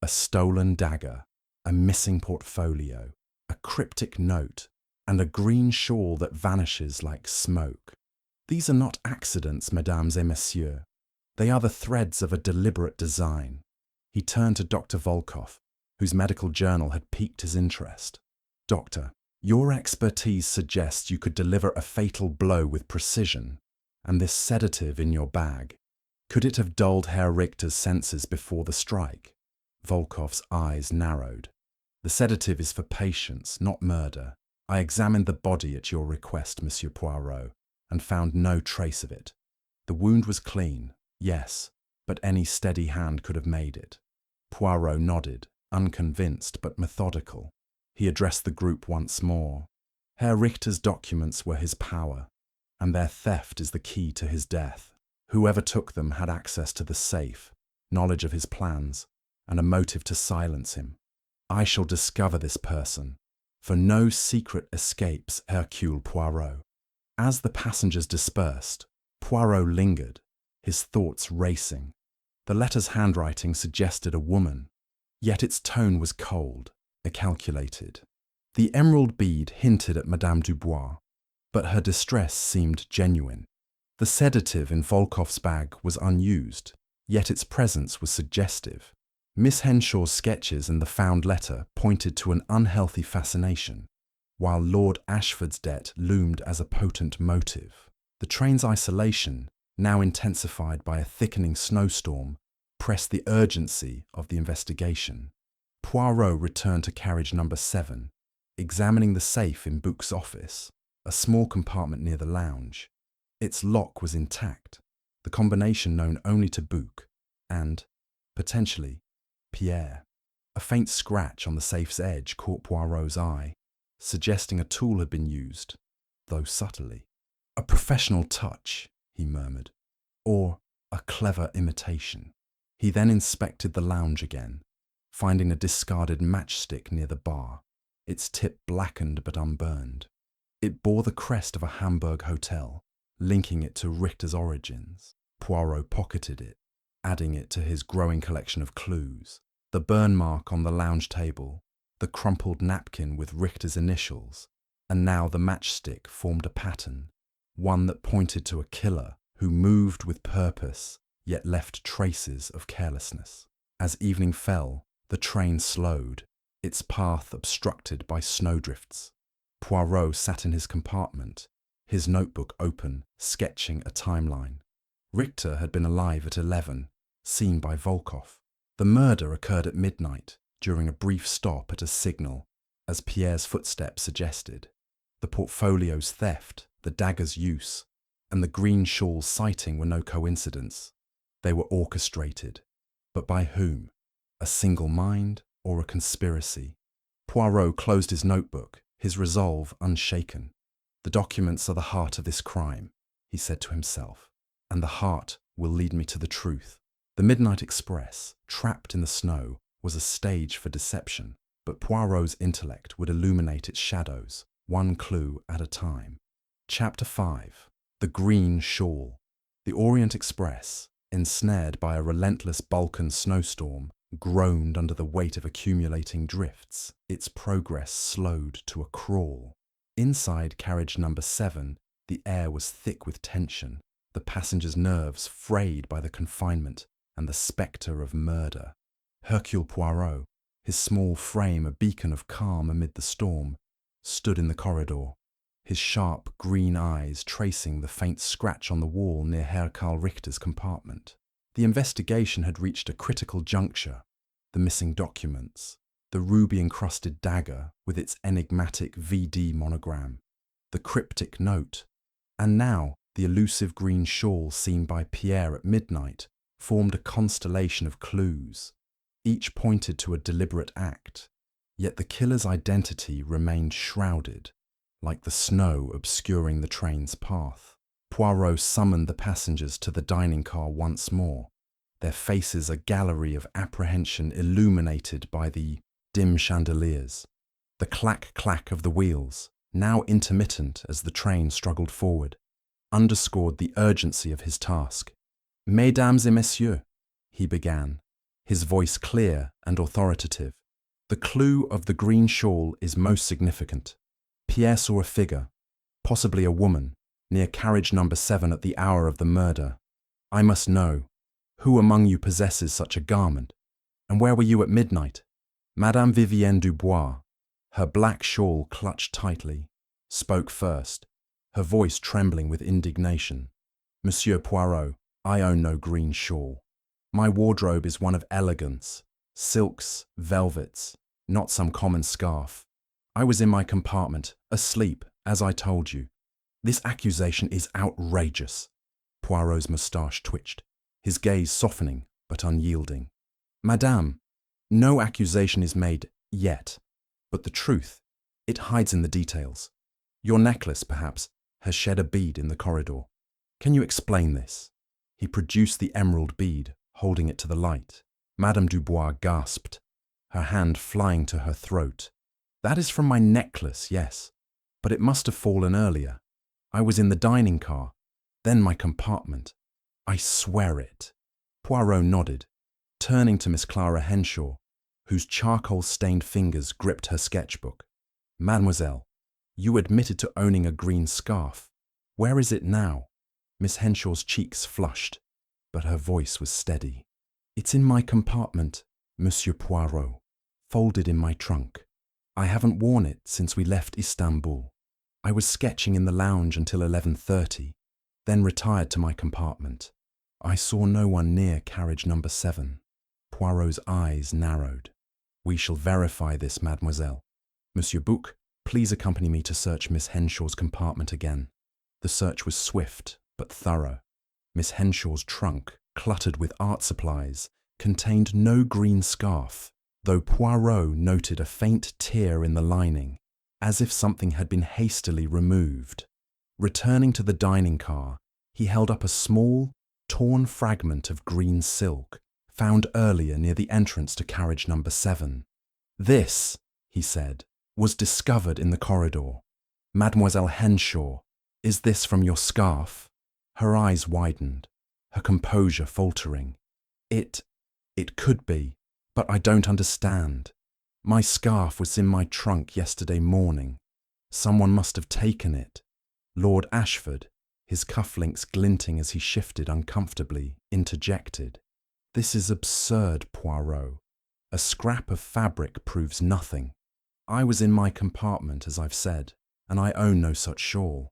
A stolen dagger, a missing portfolio, a cryptic note, and a green shawl that vanishes like smoke. These are not accidents, mesdames et messieurs. They are the threads of a deliberate design. He turned to Dr. Volkoff, whose medical journal had piqued his interest. Doctor, your expertise suggests you could deliver a fatal blow with precision, and this sedative in your bag. Could it have dulled Herr Richter's senses before the strike? Volkoff's eyes narrowed. The sedative is for patience, not murder. I examined the body at your request, Monsieur Poirot, and found no trace of it. The wound was clean, yes, but any steady hand could have made it. Poirot nodded, unconvinced but methodical. He addressed the group once more. Herr Richter's documents were his power, and their theft is the key to his death. Whoever took them had access to the safe, knowledge of his plans, and a motive to silence him. I shall discover this person, for no secret escapes Hercule Poirot. As the passengers dispersed, Poirot lingered, his thoughts racing. The letter's handwriting suggested a woman, yet its tone was cold, calculated. The emerald bead hinted at Madame Dubois, but her distress seemed genuine. The sedative in Volkoff's bag was unused, yet its presence was suggestive. Miss Henshaw's sketches in the found letter pointed to an unhealthy fascination, while Lord Ashford's debt loomed as a potent motive. The train's isolation, now intensified by a thickening snowstorm, pressed the urgency of the investigation. Poirot returned to carriage number 7, examining the safe in Bouc's office, a small compartment near the lounge. Its lock was intact, the combination known only to Bouc and, potentially, Pierre. A faint scratch on the safe's edge caught Poirot's eye, suggesting a tool had been used, though subtly. A professional touch, he murmured, or a clever imitation. He then inspected the lounge again, finding a discarded matchstick near the bar, its tip blackened but unburned. It bore the crest of a Hamburg hotel, linking it to Richter's origins. Poirot pocketed it, adding it to his growing collection of clues. The burn mark on the lounge table, the crumpled napkin with Richter's initials, and now the matchstick formed a pattern, one that pointed to a killer who moved with purpose, yet left traces of carelessness. As evening fell, the train slowed, its path obstructed by snowdrifts. Poirot sat in his compartment, his notebook open, sketching a timeline. Richter had been alive at 11, seen by Volkoff. The murder occurred at midnight, during a brief stop at a signal, as Pierre's footsteps suggested. The portfolio's theft, the dagger's use, and the green shawl's sighting were no coincidence. They were orchestrated. But by whom? A single mind or a conspiracy? Poirot closed his notebook, his resolve unshaken. The documents are the heart of this crime, he said to himself, and the heart will lead me to the truth. The Midnight Express, trapped in the snow, was a stage for deception, but Poirot's intellect would illuminate its shadows, one clue at a time. Chapter 5. The Green Shawl. The Orient Express, ensnared by a relentless Balkan snowstorm, groaned under the weight of accumulating drifts, its progress slowed to a crawl. Inside carriage number 7, the air was thick with tension, the passengers' nerves frayed by the confinement and the spectre of murder. Hercule Poirot, his small frame a beacon of calm amid the storm, stood in the corridor, his sharp green eyes tracing the faint scratch on the wall near Hercule Richter's compartment. The investigation had reached a critical juncture. The missing documents, the ruby-encrusted dagger with its enigmatic VD monogram, the cryptic note, and now the elusive green shawl seen by Pierre at midnight formed a constellation of clues. Each pointed to a deliberate act, yet the killer's identity remained shrouded, like the snow obscuring the train's path. Poirot summoned the passengers to the dining car once more, their faces a gallery of apprehension illuminated by the dim chandeliers. The clack-clack of the wheels, now intermittent as the train struggled forward, underscored the urgency of his task. "Mesdames et messieurs," he began, his voice clear and authoritative. "The clue of the green shawl is most significant. Pierre saw a figure, possibly a woman, near carriage number 7 at the hour of the murder. I must know, who among you possesses such a garment? And where were you at midnight?" Madame Vivienne Dubois, her black shawl clutched tightly, spoke first, her voice trembling with indignation. "Monsieur Poirot, I own no green shawl. My wardrobe is one of elegance, silks, velvets, not some common scarf. I was in my compartment, asleep, as I told you. This accusation is outrageous." Poirot's moustache twitched, his gaze softening but unyielding. "Madame, no accusation is made yet, but the truth, it hides in the details. Your necklace, perhaps, has shed a bead in the corridor. Can you explain this?" He produced the emerald bead, holding it to the light. Madame Dubois gasped, her hand flying to her throat. "That is from my necklace, yes, but it must have fallen earlier. I was in the dining car, then my compartment. I swear it." Poirot nodded, turning to Miss Clara Henshaw, whose charcoal-stained fingers gripped her sketchbook. "Mademoiselle, you admitted to owning a green scarf. Where is it now?" Miss Henshaw's cheeks flushed, but her voice was steady. "It's in my compartment, Monsieur Poirot, folded in my trunk. I haven't worn it since we left Istanbul. I was sketching in the lounge until 11:30, then retired to my compartment. I saw no one near carriage number 7. Poirot's eyes narrowed. "We shall verify this, mademoiselle. Monsieur Bouc, please accompany me to search Miss Henshaw's compartment again." The search was swift but thorough. Miss Henshaw's trunk, cluttered with art supplies, contained no green scarf, though Poirot noted a faint tear in the lining, as if something had been hastily removed. Returning to the dining car, he held up a small, torn fragment of green silk, found earlier near the entrance to carriage number 7. "This," he said, "was discovered in the corridor. Mademoiselle Henshaw, is this from your scarf?" Her eyes widened, her composure faltering. It could be, but I don't understand. My scarf was in my trunk yesterday morning. Someone must have taken it." Lord Ashford, his cufflinks glinting as he shifted uncomfortably, interjected. "This is absurd, Poirot. A scrap of fabric proves nothing. I was in my compartment, as I've said, and I own no such shawl."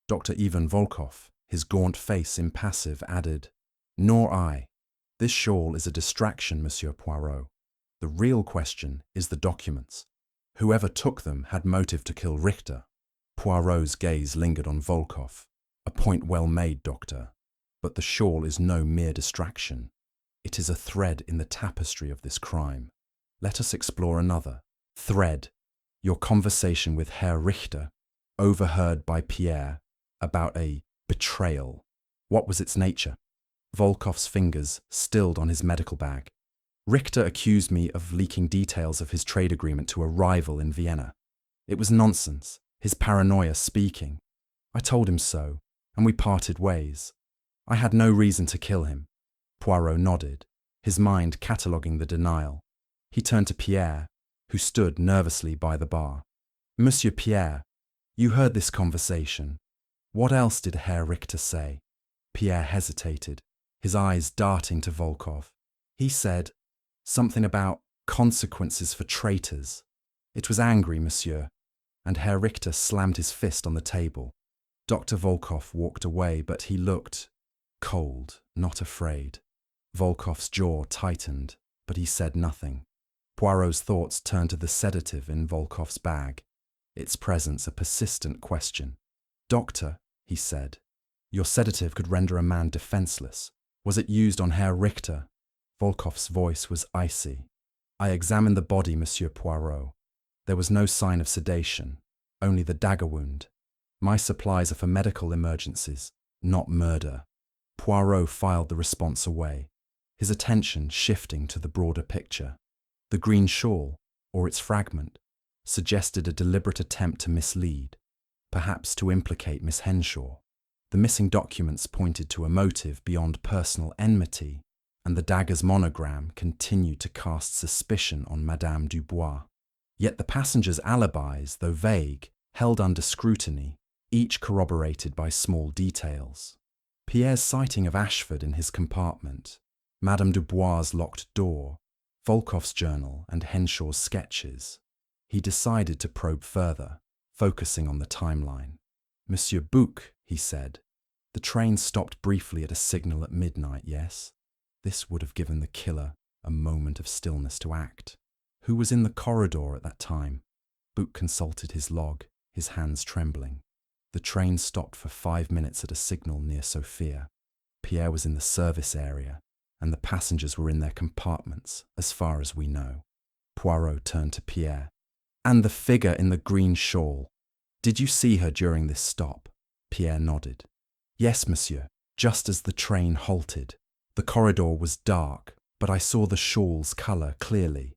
Dr. Ivan Volkov, his gaunt face impassive, added, "Nor I. This shawl is a distraction, Monsieur Poirot. The real question is the documents. Whoever took them had motive to kill Richter." Poirot's gaze lingered on Volkov. "A point well made, Doctor. But the shawl is no mere distraction. It is a thread in the tapestry of this crime. Let us explore another thread. Your conversation with Herr Richter, overheard by Pierre, about a betrayal. What was its nature?" Volkov's fingers stilled on his medical bag. "Richter accused me of leaking details of his trade agreement to a rival in Vienna. It was nonsense, his paranoia speaking. I told him so, and we parted ways. I had no reason to kill him." Poirot nodded, his mind cataloguing the denial. He turned to Pierre, who stood nervously by the bar. "Monsieur Pierre, you heard this conversation. What else did Herr Richter say?" Pierre hesitated, his eyes darting to Volkov. "He said, Something about consequences for traitors. It was angry, monsieur, and Herr Richter slammed his fist on the table. Dr. Volkoff walked away, but he looked cold, not afraid. Volkoff's jaw tightened, but he said nothing. Poirot's thoughts turned to the sedative in Volkoff's bag, its presence a persistent question. "Doctor," he said, "your sedative could render a man defenseless. Was it used on Herr Richter?" Volkoff's voice was icy. "I examined the body, Monsieur Poirot. There was no sign of sedation, only the dagger wound. My supplies are for medical emergencies, not murder." Poirot filed the response away, his attention shifting to the broader picture. The green shawl, or its fragment, suggested a deliberate attempt to mislead, perhaps to implicate Miss Henshaw. The missing documents pointed to a motive beyond personal enmity, and the dagger's monogram continued to cast suspicion on Madame Dubois. Yet the passengers' alibis, though vague, held under scrutiny, each corroborated by small details. Pierre's sighting of Ashford in his compartment, Madame Dubois' locked door, Volkoff's journal and Henshaw's sketches. He decided to probe further, focusing on the timeline. "Monsieur Bouc," he said, "the train stopped briefly at a signal at midnight, yes? This would have given the killer a moment of stillness to act. Who was in the corridor at that time?" Bouc consulted his log, his hands trembling. "The train stopped for 5 minutes at a signal near Sophia. Pierre was in the service area, and the passengers were in their compartments, as far as we know." Poirot turned to Pierre. "And the figure in the green shawl. Did you see her during this stop?" Pierre nodded. "Yes, monsieur, just as the train halted. The corridor was dark, but I saw the shawl's colour clearly.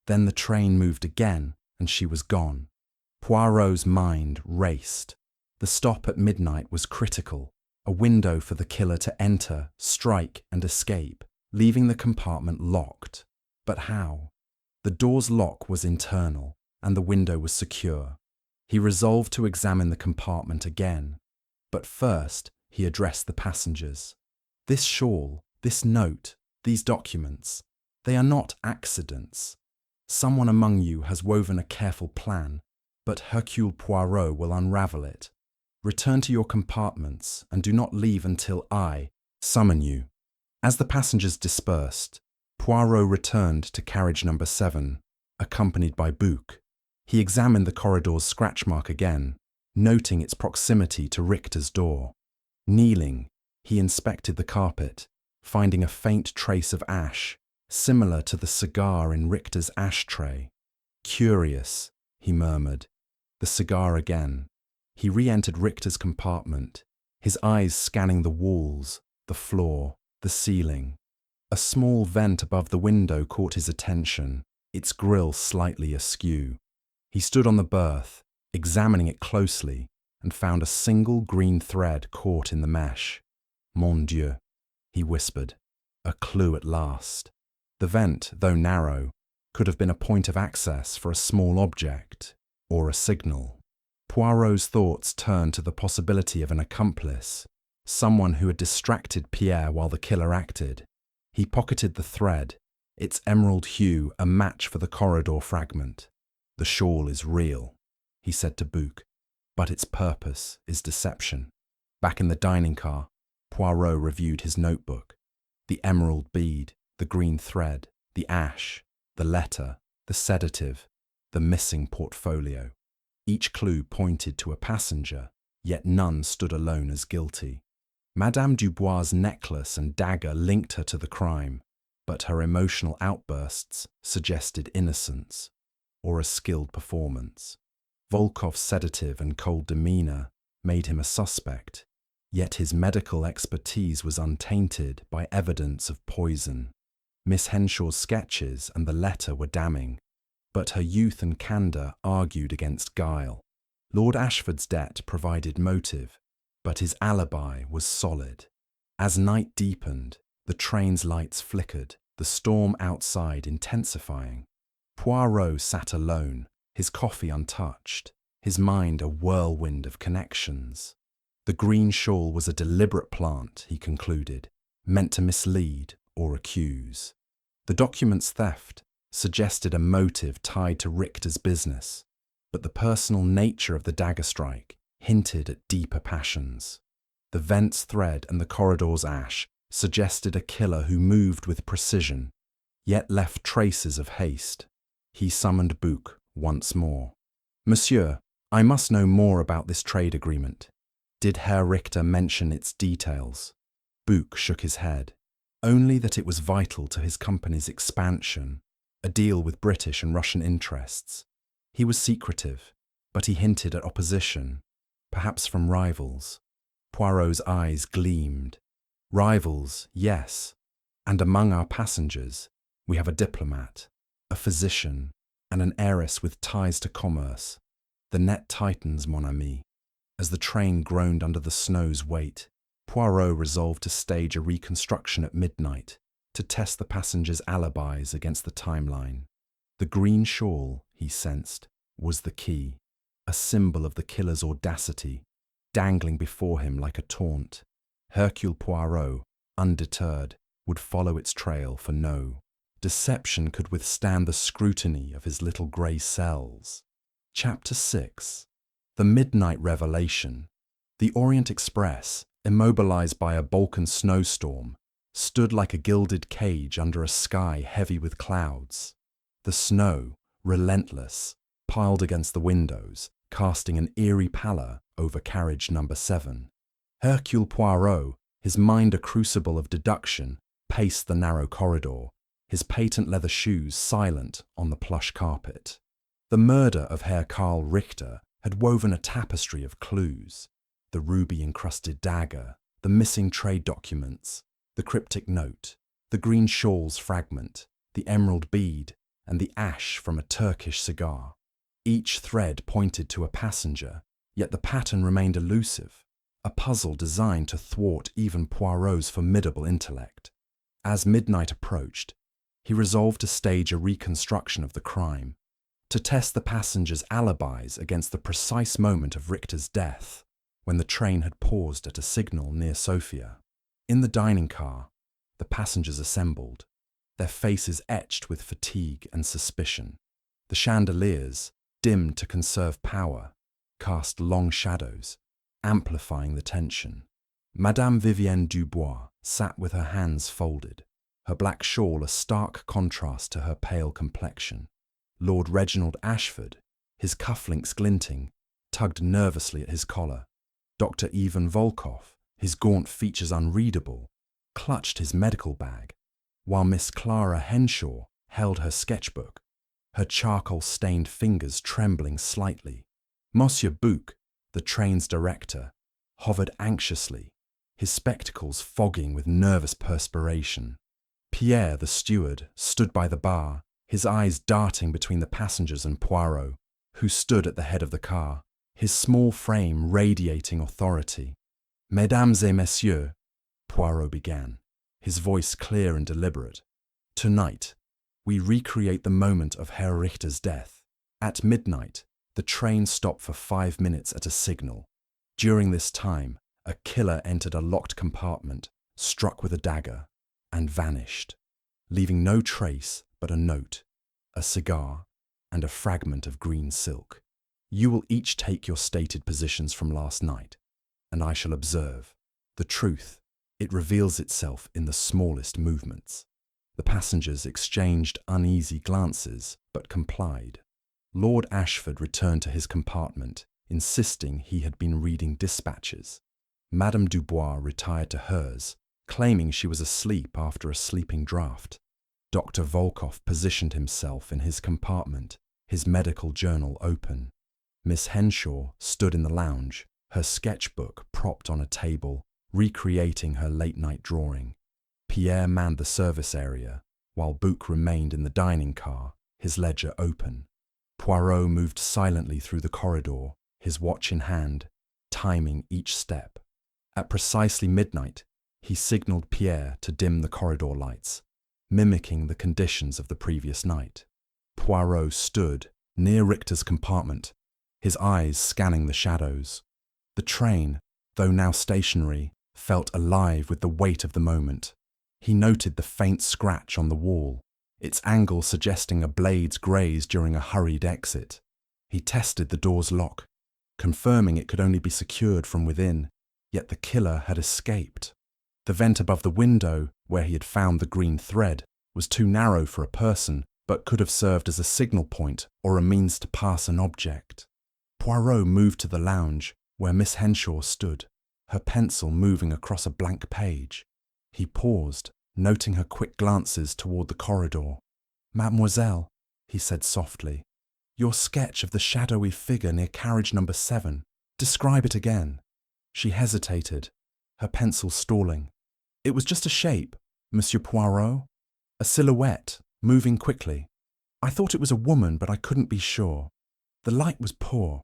Then the train moved again, and she was gone." Poirot's mind raced. The stop at midnight was critical, a window for the killer to enter, strike, and escape, leaving the compartment locked. But how? The door's lock was internal, and the window was secure. He resolved to examine the compartment again. But first, he addressed the passengers. "This shawl, this note, these documents, they are not accidents. Someone among you has woven a careful plan, but Hercule Poirot will unravel it. Return to your compartments and do not leave until I summon you." As the passengers dispersed, Poirot returned to carriage number 7, accompanied by Bouc. He examined the corridor's scratch mark again, noting its proximity to Richter's door. Kneeling, he inspected the carpet, finding a faint trace of ash, similar to the cigar in Richter's ashtray. "Curious," he murmured. The cigar again. He re-entered Richter's compartment, his eyes scanning the walls, the floor, the ceiling. A small vent above the window caught his attention, its grille slightly askew. He stood on the berth, examining it closely, and found a single green thread caught in the mesh. "Mon Dieu," he whispered. A clue at last. The vent, though narrow, could have been a point of access for a small object, or a signal. Poirot's thoughts turned to the possibility of an accomplice, someone who had distracted Pierre while the killer acted. He pocketed the thread, its emerald hue a match for the corridor fragment. "The shawl is real," he said to Bouc, "but its purpose is deception." Back in the dining car, Poirot reviewed his notebook. The emerald bead, the green thread, the ash, the letter, the sedative, the missing portfolio. Each clue pointed to a passenger, yet none stood alone as guilty. Madame Dubois' necklace and dagger linked her to the crime, but her emotional outbursts suggested innocence, or a skilled performance. Volkoff's sedative and cold demeanour made him a suspect, yet his medical expertise was untainted by evidence of poison. Miss Henshaw's sketches and the letter were damning, but her youth and candour argued against guile. Lord Ashford's debt provided motive, but his alibi was solid. As night deepened, the train's lights flickered, the storm outside intensifying. Poirot sat alone, his coffee untouched, his mind a whirlwind of connections. The green shawl was a deliberate plant, he concluded, meant to mislead or accuse. The document's theft suggested a motive tied to Richter's business, but the personal nature of the dagger strike hinted at deeper passions. The vent's thread and the corridor's ash suggested a killer who moved with precision, yet left traces of haste. He summoned Bouc once more. "Monsieur, I must know more about this trade agreement. Did Herr Richter mention its details?" Bouc shook his head. Only that it was vital to his company's expansion, a deal with British and Russian interests. He was secretive, but he hinted at opposition, perhaps from rivals. Poirot's eyes gleamed. "Rivals, yes. And among our passengers, we have a diplomat, a physician, and an heiress with ties to commerce. The net tightens, mon ami." As the train groaned under the snow's weight, Poirot resolved to stage a reconstruction at midnight to test the passengers' alibis against the timeline. The green shawl, he sensed, was the key, a symbol of the killer's audacity, dangling before him like a taunt. Hercule Poirot, undeterred, would follow its trail, for no deception could withstand the scrutiny of his little grey cells. Chapter 6. The Midnight Revelation. The Orient Express, immobilized by a Balkan snowstorm, stood like a gilded cage under a sky heavy with clouds. The snow, relentless, piled against the windows, casting an eerie pallor over carriage number 7. Hercule Poirot, his mind a crucible of deduction, paced the narrow corridor, his patent leather shoes silent on the plush carpet. The murder of Herr Karl Richter had woven a tapestry of clues: the ruby-encrusted dagger, the missing trade documents, the cryptic note, the green shawl's fragment, the emerald bead, and the ash from a Turkish cigar. Each thread pointed to a passenger, yet the pattern remained elusive, a puzzle designed to thwart even Poirot's formidable intellect. As midnight approached, he resolved to stage a reconstruction of the crime, to test the passengers' alibis against the precise moment of Richter's death, when the train had paused at a signal near Sofia. In the dining car, the passengers assembled, their faces etched with fatigue and suspicion. The chandeliers, dimmed to conserve power, cast long shadows, amplifying the tension. Madame Vivienne Dubois sat with her hands folded, her black shawl a stark contrast to her pale complexion. Lord Reginald Ashford, his cufflinks glinting, tugged nervously at his collar. Dr. Ivan Volkov, his gaunt features unreadable, clutched his medical bag, while Miss Clara Henshaw held her sketchbook, her charcoal-stained fingers trembling slightly. Monsieur Bouc, the train's director, hovered anxiously, his spectacles fogging with nervous perspiration. Pierre, the steward, stood by the bar, his eyes darting between the passengers and Poirot, who stood at the head of the car, his small frame radiating authority. "Mesdames et messieurs," Poirot began, his voice clear and deliberate, "tonight, we recreate the moment of Herr Richter's death. At midnight, the train stopped for 5 minutes at a signal. During this time, a killer entered a locked compartment, struck with a dagger, and vanished, leaving no trace but a note, a cigar, and a fragment of green silk. You will each take your stated positions from last night, and I shall observe. The truth, it reveals itself in the smallest movements." The passengers exchanged uneasy glances, but complied. Lord Ashford returned to his compartment, insisting he had been reading dispatches. Madame Dubois retired to hers, claiming she was asleep after a sleeping draught. Dr. Volkov positioned himself in his compartment, his medical journal open. Miss Henshaw stood in the lounge, her sketchbook propped on a table, recreating her late-night drawing. Pierre manned the service area, while Bouc remained in the dining car, his ledger open. Poirot moved silently through the corridor, his watch in hand, timing each step. At precisely midnight, he signalled Pierre to dim the corridor lights, mimicking the conditions of the previous night. Poirot stood near Richter's compartment, his eyes scanning the shadows. The train, though now stationary, felt alive with the weight of the moment. He noted the faint scratch on the wall, its angle suggesting a blade's graze during a hurried exit. He tested the door's lock, confirming it could only be secured from within, yet the killer had escaped. The vent above the window, where he had found the green thread, was too narrow for a person, but could have served as a signal point or a means to pass an object. Poirot moved to the lounge, where Miss Henshaw stood, her pencil moving across a blank page. He paused, noting her quick glances toward the corridor. "Mademoiselle," he said softly, "your sketch of the shadowy figure near carriage number 7. Describe it again." She hesitated, her pencil stalling. "It was just a shape, Monsieur Poirot. A silhouette, moving quickly. I thought it was a woman, but I couldn't be sure. The light was poor."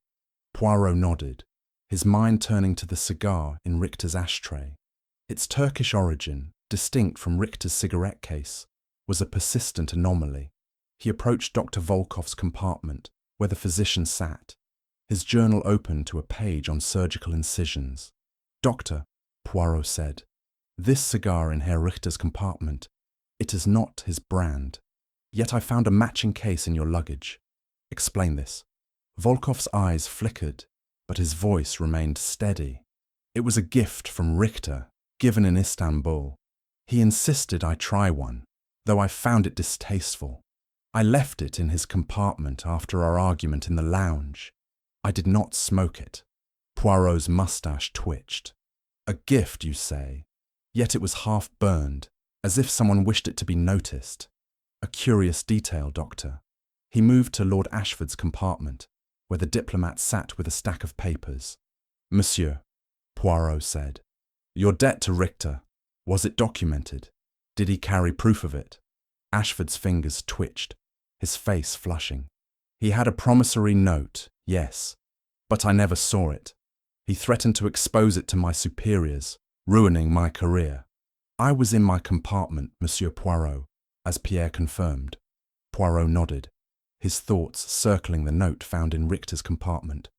Poirot nodded, his mind turning to the cigar in Richter's ashtray. Its Turkish origin, distinct from Richter's cigarette case, was a persistent anomaly. He approached Dr. Volkoff's compartment, where the physician sat, his journal open to a page on surgical incisions. "Doctor," Poirot said, "this cigar in Herr Richter's compartment, it is not his brand. Yet I found a matching case in your luggage. Explain this." Volkoff's eyes flickered, but his voice remained steady. "It was a gift from Richter, given in Istanbul. He insisted I try one, though I found it distasteful. I left it in his compartment after our argument in the lounge. I did not smoke it." Poirot's moustache twitched. "A gift, you say? Yet it was half burned, as if someone wished it to be noticed. A curious detail, Doctor." He moved to Lord Ashford's compartment, where the diplomat sat with a stack of papers. "Monsieur," Poirot said, "your debt to Richter, was it documented? Did he carry proof of it?" Ashford's fingers twitched, his face flushing. "He had a promissory note, yes, but I never saw it. He threatened to expose it to my superiors, ruining my career. I was in my compartment, Monsieur Poirot, as Pierre confirmed." Poirot nodded, his thoughts circling the note found in Richter's compartment.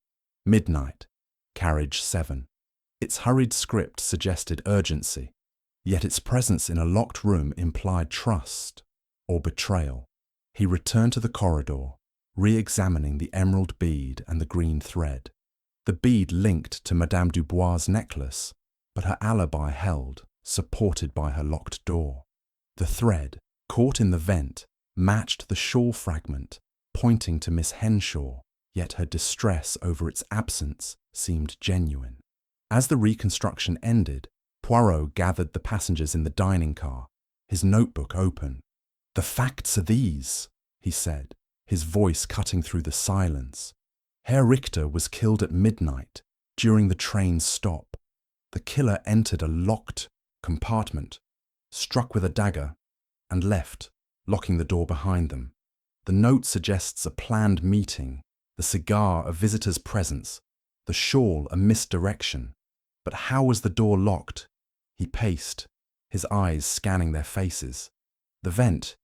"Midnight, carriage 7. Its hurried script suggested urgency, yet its presence in a locked room implied trust or betrayal. He returned to the corridor, re-examining the emerald bead and the green thread. The bead linked to Madame Dubois' necklace, but her alibi held, supported by her locked door. The thread, caught in the vent, matched the shawl fragment, pointing to Miss Henshaw, yet her distress over its absence seemed genuine. As the reconstruction ended, Poirot gathered the passengers in the dining car, his notebook open. "The facts are these," he said, his voice cutting through the silence. "Herr Richter was killed at midnight, during the train's stop. The killer entered a locked compartment, struck with a dagger, and left, locking the door behind them. The note suggests a planned meeting, the cigar a visitor's presence, the shawl a misdirection. But how was the door locked?" He paced, his eyes scanning their faces. "The vent,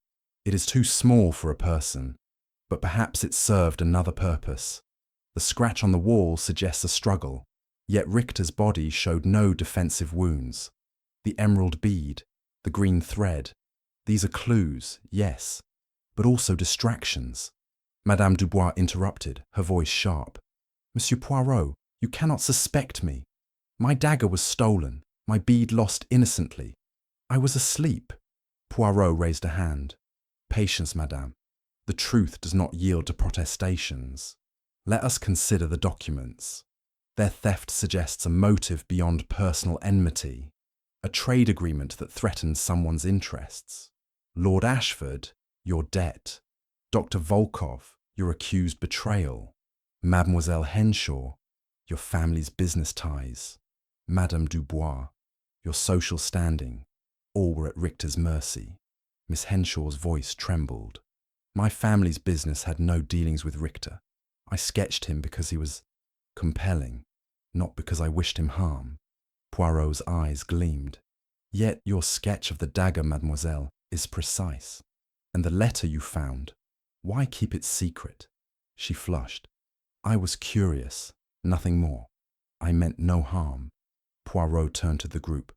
it is too small for a person, but perhaps it served another purpose. The scratch on the wall suggests a struggle, yet Richter's body showed no defensive wounds. The emerald bead, the green thread, these are clues, yes, but also distractions." Madame Dubois interrupted, her voice sharp. "Monsieur Poirot, you cannot suspect me. My dagger was stolen, my bead lost innocently. I was asleep." Poirot raised a hand. "Patience, madame. The truth does not yield to protestations. Let us consider the documents. Their theft suggests a motive beyond personal enmity, a trade agreement that threatens someone's interests. Lord Ashford, your debt. Dr. Volkoff, your accused betrayal. Mademoiselle Henshaw, your family's business ties. Madame Dubois, your social standing. All were at Richter's mercy." Miss Henshaw's voice trembled. "My family's business had no dealings with Richter. I sketched him because he was compelling, not because I wished him harm." Poirot's eyes gleamed. "Yet your sketch of the dagger, mademoiselle, is precise. And the letter you found, why keep it secret?" She flushed. "I was curious, nothing more. I meant no harm." Poirot turned to the group.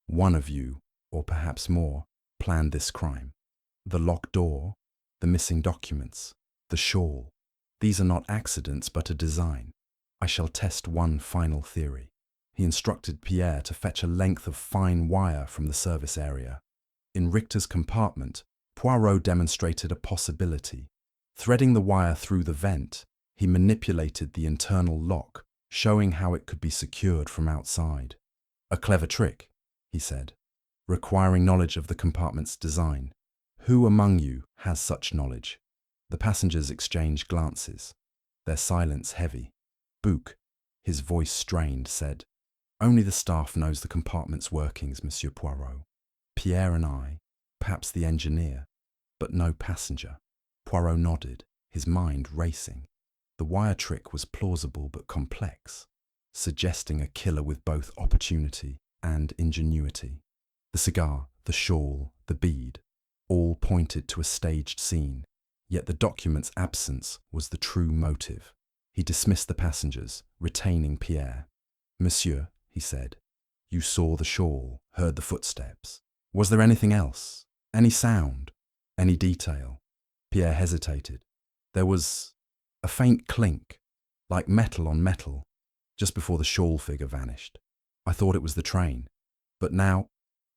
"One of you, or perhaps more, planned this crime. The locked door, the missing documents, the shawl. These are not accidents but a design. I shall test one final theory. He instructed Pierre to fetch a length of fine wire from the service area. In Richter's compartment, Poirot demonstrated a possibility. Threading the wire through the vent, he manipulated the internal lock, showing how it could be secured from outside. A clever trick, he said, requiring knowledge of the compartment's design. Who among you has such knowledge? The passengers exchanged glances, their silence heavy. Bouc, his voice strained, said, "Only the staff knows the compartment's workings, Monsieur Poirot. Pierre and I, perhaps the engineer, but no passenger." Poirot nodded, his mind racing. The wire trick was plausible but complex, suggesting a killer with both opportunity and ingenuity. The cigar, the shawl, the bead, all pointed to a staged scene, yet the document's absence was the true motive. He dismissed the passengers, retaining Pierre. "Monsieur," he said, "you saw the shawl, heard the footsteps. Was there anything else? Any sound? Any detail?" Pierre hesitated. "There was a faint clink, like metal on metal, just before the shawl figure vanished. I thought it was the train. But now—"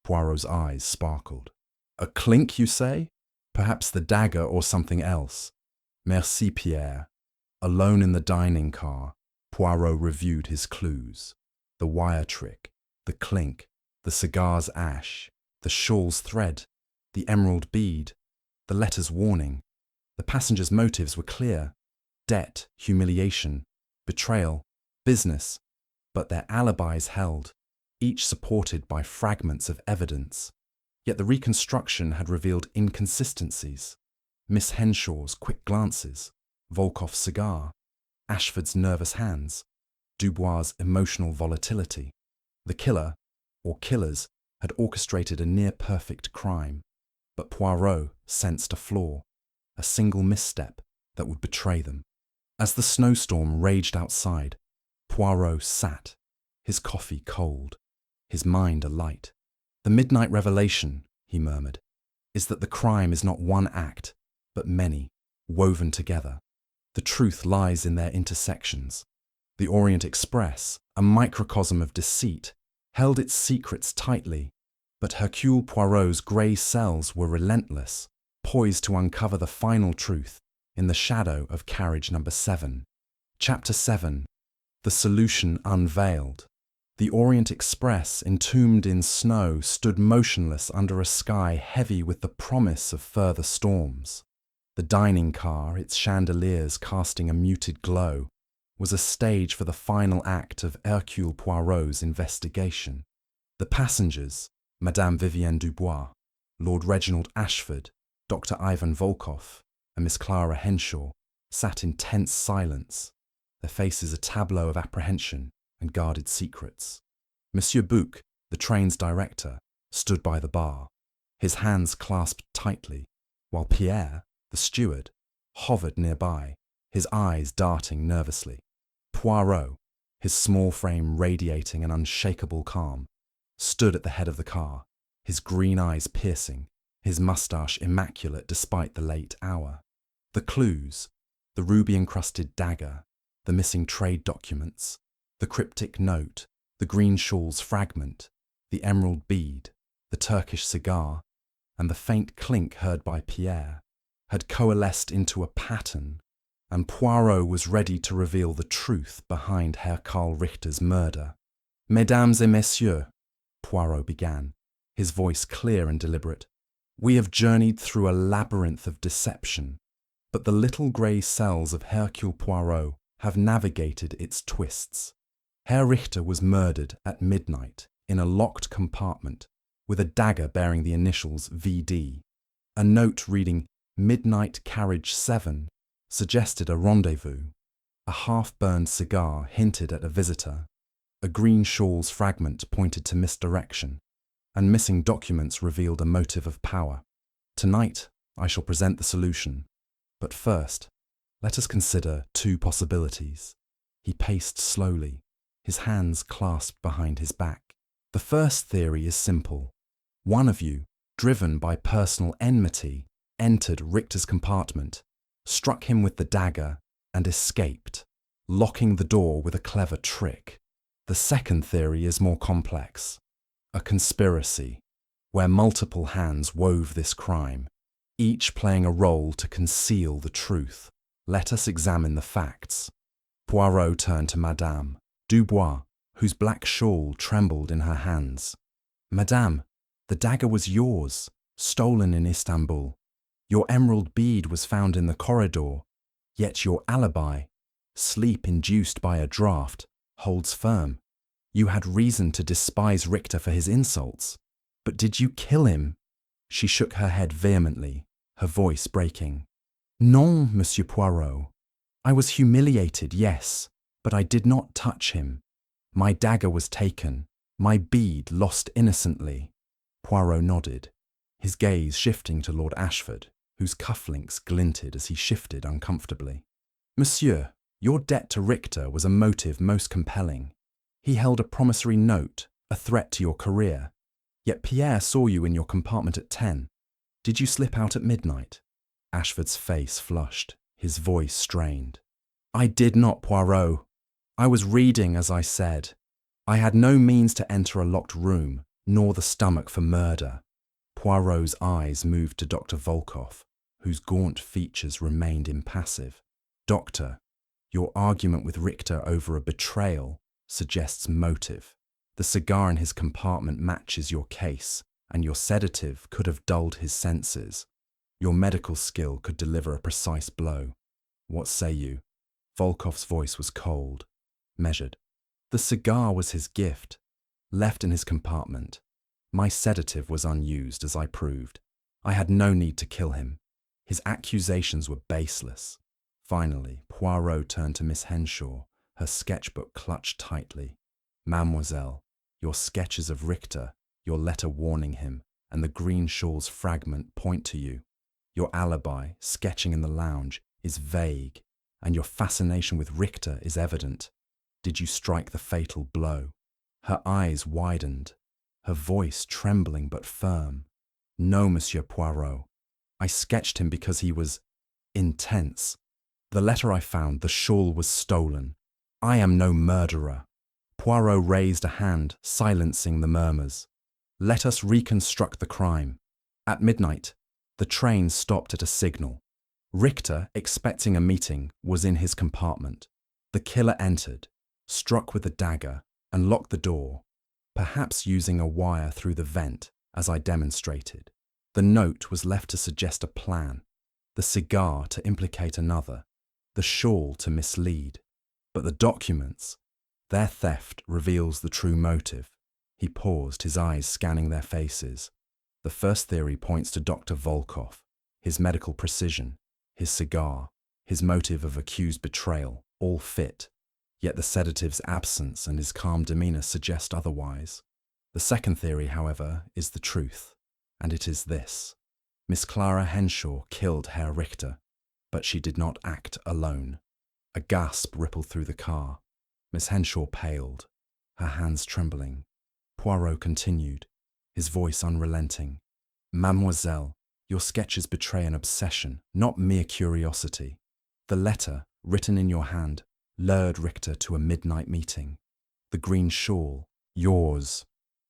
Poirot's eyes sparkled. "A clink, you say? Perhaps the dagger or something else." "Merci, Pierre." Alone in the dining car, Poirot reviewed his clues. The wire trick, the clink, the cigar's ash, the shawl's thread, the emerald bead, the letter's warning. The passengers' motives were clear: debt, humiliation, betrayal, business. But their alibis held, each supported by fragments of evidence. Yet the reconstruction had revealed inconsistencies. Miss Henshaw's quick glances, Volkov's cigar, Ashford's nervous hands, Dubois' emotional volatility. The killer, or killers, had orchestrated a near-perfect crime, but Poirot sensed a flaw, a single misstep that would betray them. As the snowstorm raged outside, Poirot sat, his coffee cold, his mind alight. "The midnight revelation," he murmured, "is that the crime is not one act, but many, woven together. The truth lies in their intersections. The Orient Express, a microcosm of deceit, held its secrets tightly, but Hercule Poirot's grey cells were relentless, poised to uncover the final truth in the shadow of carriage number 7. Chapter 7. The Solution Unveiled. The Orient Express, entombed in snow, stood motionless under a sky heavy with the promise of further storms. The dining car, its chandeliers casting a muted glow, was a stage for the final act of Hercule Poirot's investigation. The passengers, Madame Vivienne Dubois, Lord Reginald Ashford, Dr. Ivan Volkov, and Miss Clara Henshaw, sat in tense silence, their faces a tableau of apprehension and guarded secrets. Monsieur Bouc, the train's director, stood by the bar, his hands clasped tightly, while Pierre, the steward, hovered nearby, his eyes darting nervously. Poirot, his small frame radiating an unshakable calm, stood at the head of the car, his green eyes piercing, his moustache immaculate despite the late hour. The clues, the ruby-encrusted dagger, the missing trade documents, the cryptic note, the green shawl's fragment, the emerald bead, the Turkish cigar, and the faint clink heard by Pierre, had coalesced into a pattern, and Poirot was ready to reveal the truth behind Herr Karl Richter's murder. "Mesdames et messieurs," Poirot began, his voice clear and deliberate, "we have journeyed through a labyrinth of deception, but the little grey cells of Hercule Poirot have navigated its twists. Herr Richter was murdered at midnight in a locked compartment with a dagger bearing the initials VD. A note reading "Midnight Carriage 7" suggested a rendezvous. A half-burned cigar hinted at a visitor. A green shawl's fragment pointed to misdirection, and missing documents revealed a motive of power. Tonight, I shall present the solution. But first, let us consider two possibilities. He paced slowly, his hands clasped behind his back. The first theory is simple. One of you, driven by personal enmity, entered Richter's compartment, struck him with the dagger, and escaped, locking the door with a clever trick. The second theory is more complex. A conspiracy, where multiple hands wove this crime, each playing a role to conceal the truth. Let us examine the facts. Poirot turned to Madame Dubois, whose black shawl trembled in her hands. Madame, the dagger was yours, stolen in Istanbul. Your emerald bead was found in the corridor, yet your alibi, sleep induced by a draught, holds firm. You had reason to despise Richter for his insults, but did you kill him? She shook her head vehemently, her voice breaking. Non, Monsieur Poirot. I was humiliated, yes, but I did not touch him. My dagger was taken, my bead lost innocently. Poirot nodded, his gaze shifting to Lord Ashford, whose cufflinks glinted as he shifted uncomfortably. Monsieur, your debt to Richter was a motive most compelling. He held a promissory note, a threat to your career. Yet Pierre saw you in your compartment at 10. Did you slip out at midnight? Ashford's face flushed, his voice strained. I did not, Poirot. I was reading, as I said. I had no means to enter a locked room, nor the stomach for murder. Poirot's eyes moved to Dr. Volkoff, whose gaunt features remained impassive. Doctor, your argument with Richter over a betrayal suggests motive. The cigar in his compartment matches your case, and your sedative could have dulled his senses. Your medical skill could deliver a precise blow. What say you? Volkoff's voice was cold, measured. The cigar was his gift, left in his compartment. My sedative was unused, as I proved. I had no need to kill him. His accusations were baseless. Finally, Poirot turned to Miss Henshaw, her sketchbook clutched tightly. Mademoiselle, your sketches of Richter, your letter warning him, and the green shawl's fragment point to you. Your alibi, sketching in the lounge, is vague, and your fascination with Richter is evident. Did you strike the fatal blow? Her eyes widened, her voice trembling but firm. No, Monsieur Poirot. I sketched him because he was intense. The letter I found, the shawl was stolen. I am no murderer. Poirot raised a hand, silencing the murmurs. Let us reconstruct the crime. At midnight, the train stopped at a signal. Richter, expecting a meeting, was in his compartment. The killer entered, struck with a dagger, and locked the door, perhaps using a wire through the vent, as I demonstrated. The note was left to suggest a plan, the cigar to implicate another, the shawl to mislead. But the documents, their theft reveals the true motive. He paused, his eyes scanning their faces. The first theory points to Dr. Volkoff, his medical precision, his cigar, his motive of accused betrayal, all fit. Yet the sedative's absence and his calm demeanour suggest otherwise. The second theory, however, is the truth, and it is this. Miss Clara Henshaw killed Herr Richter, but she did not act alone. A gasp rippled through the car. Miss Henshaw paled, her hands trembling. Poirot continued, his voice unrelenting. Mademoiselle, your sketches betray an obsession, not mere curiosity. The letter, written in your hand, lured Richter to a midnight meeting. The green shawl, yours,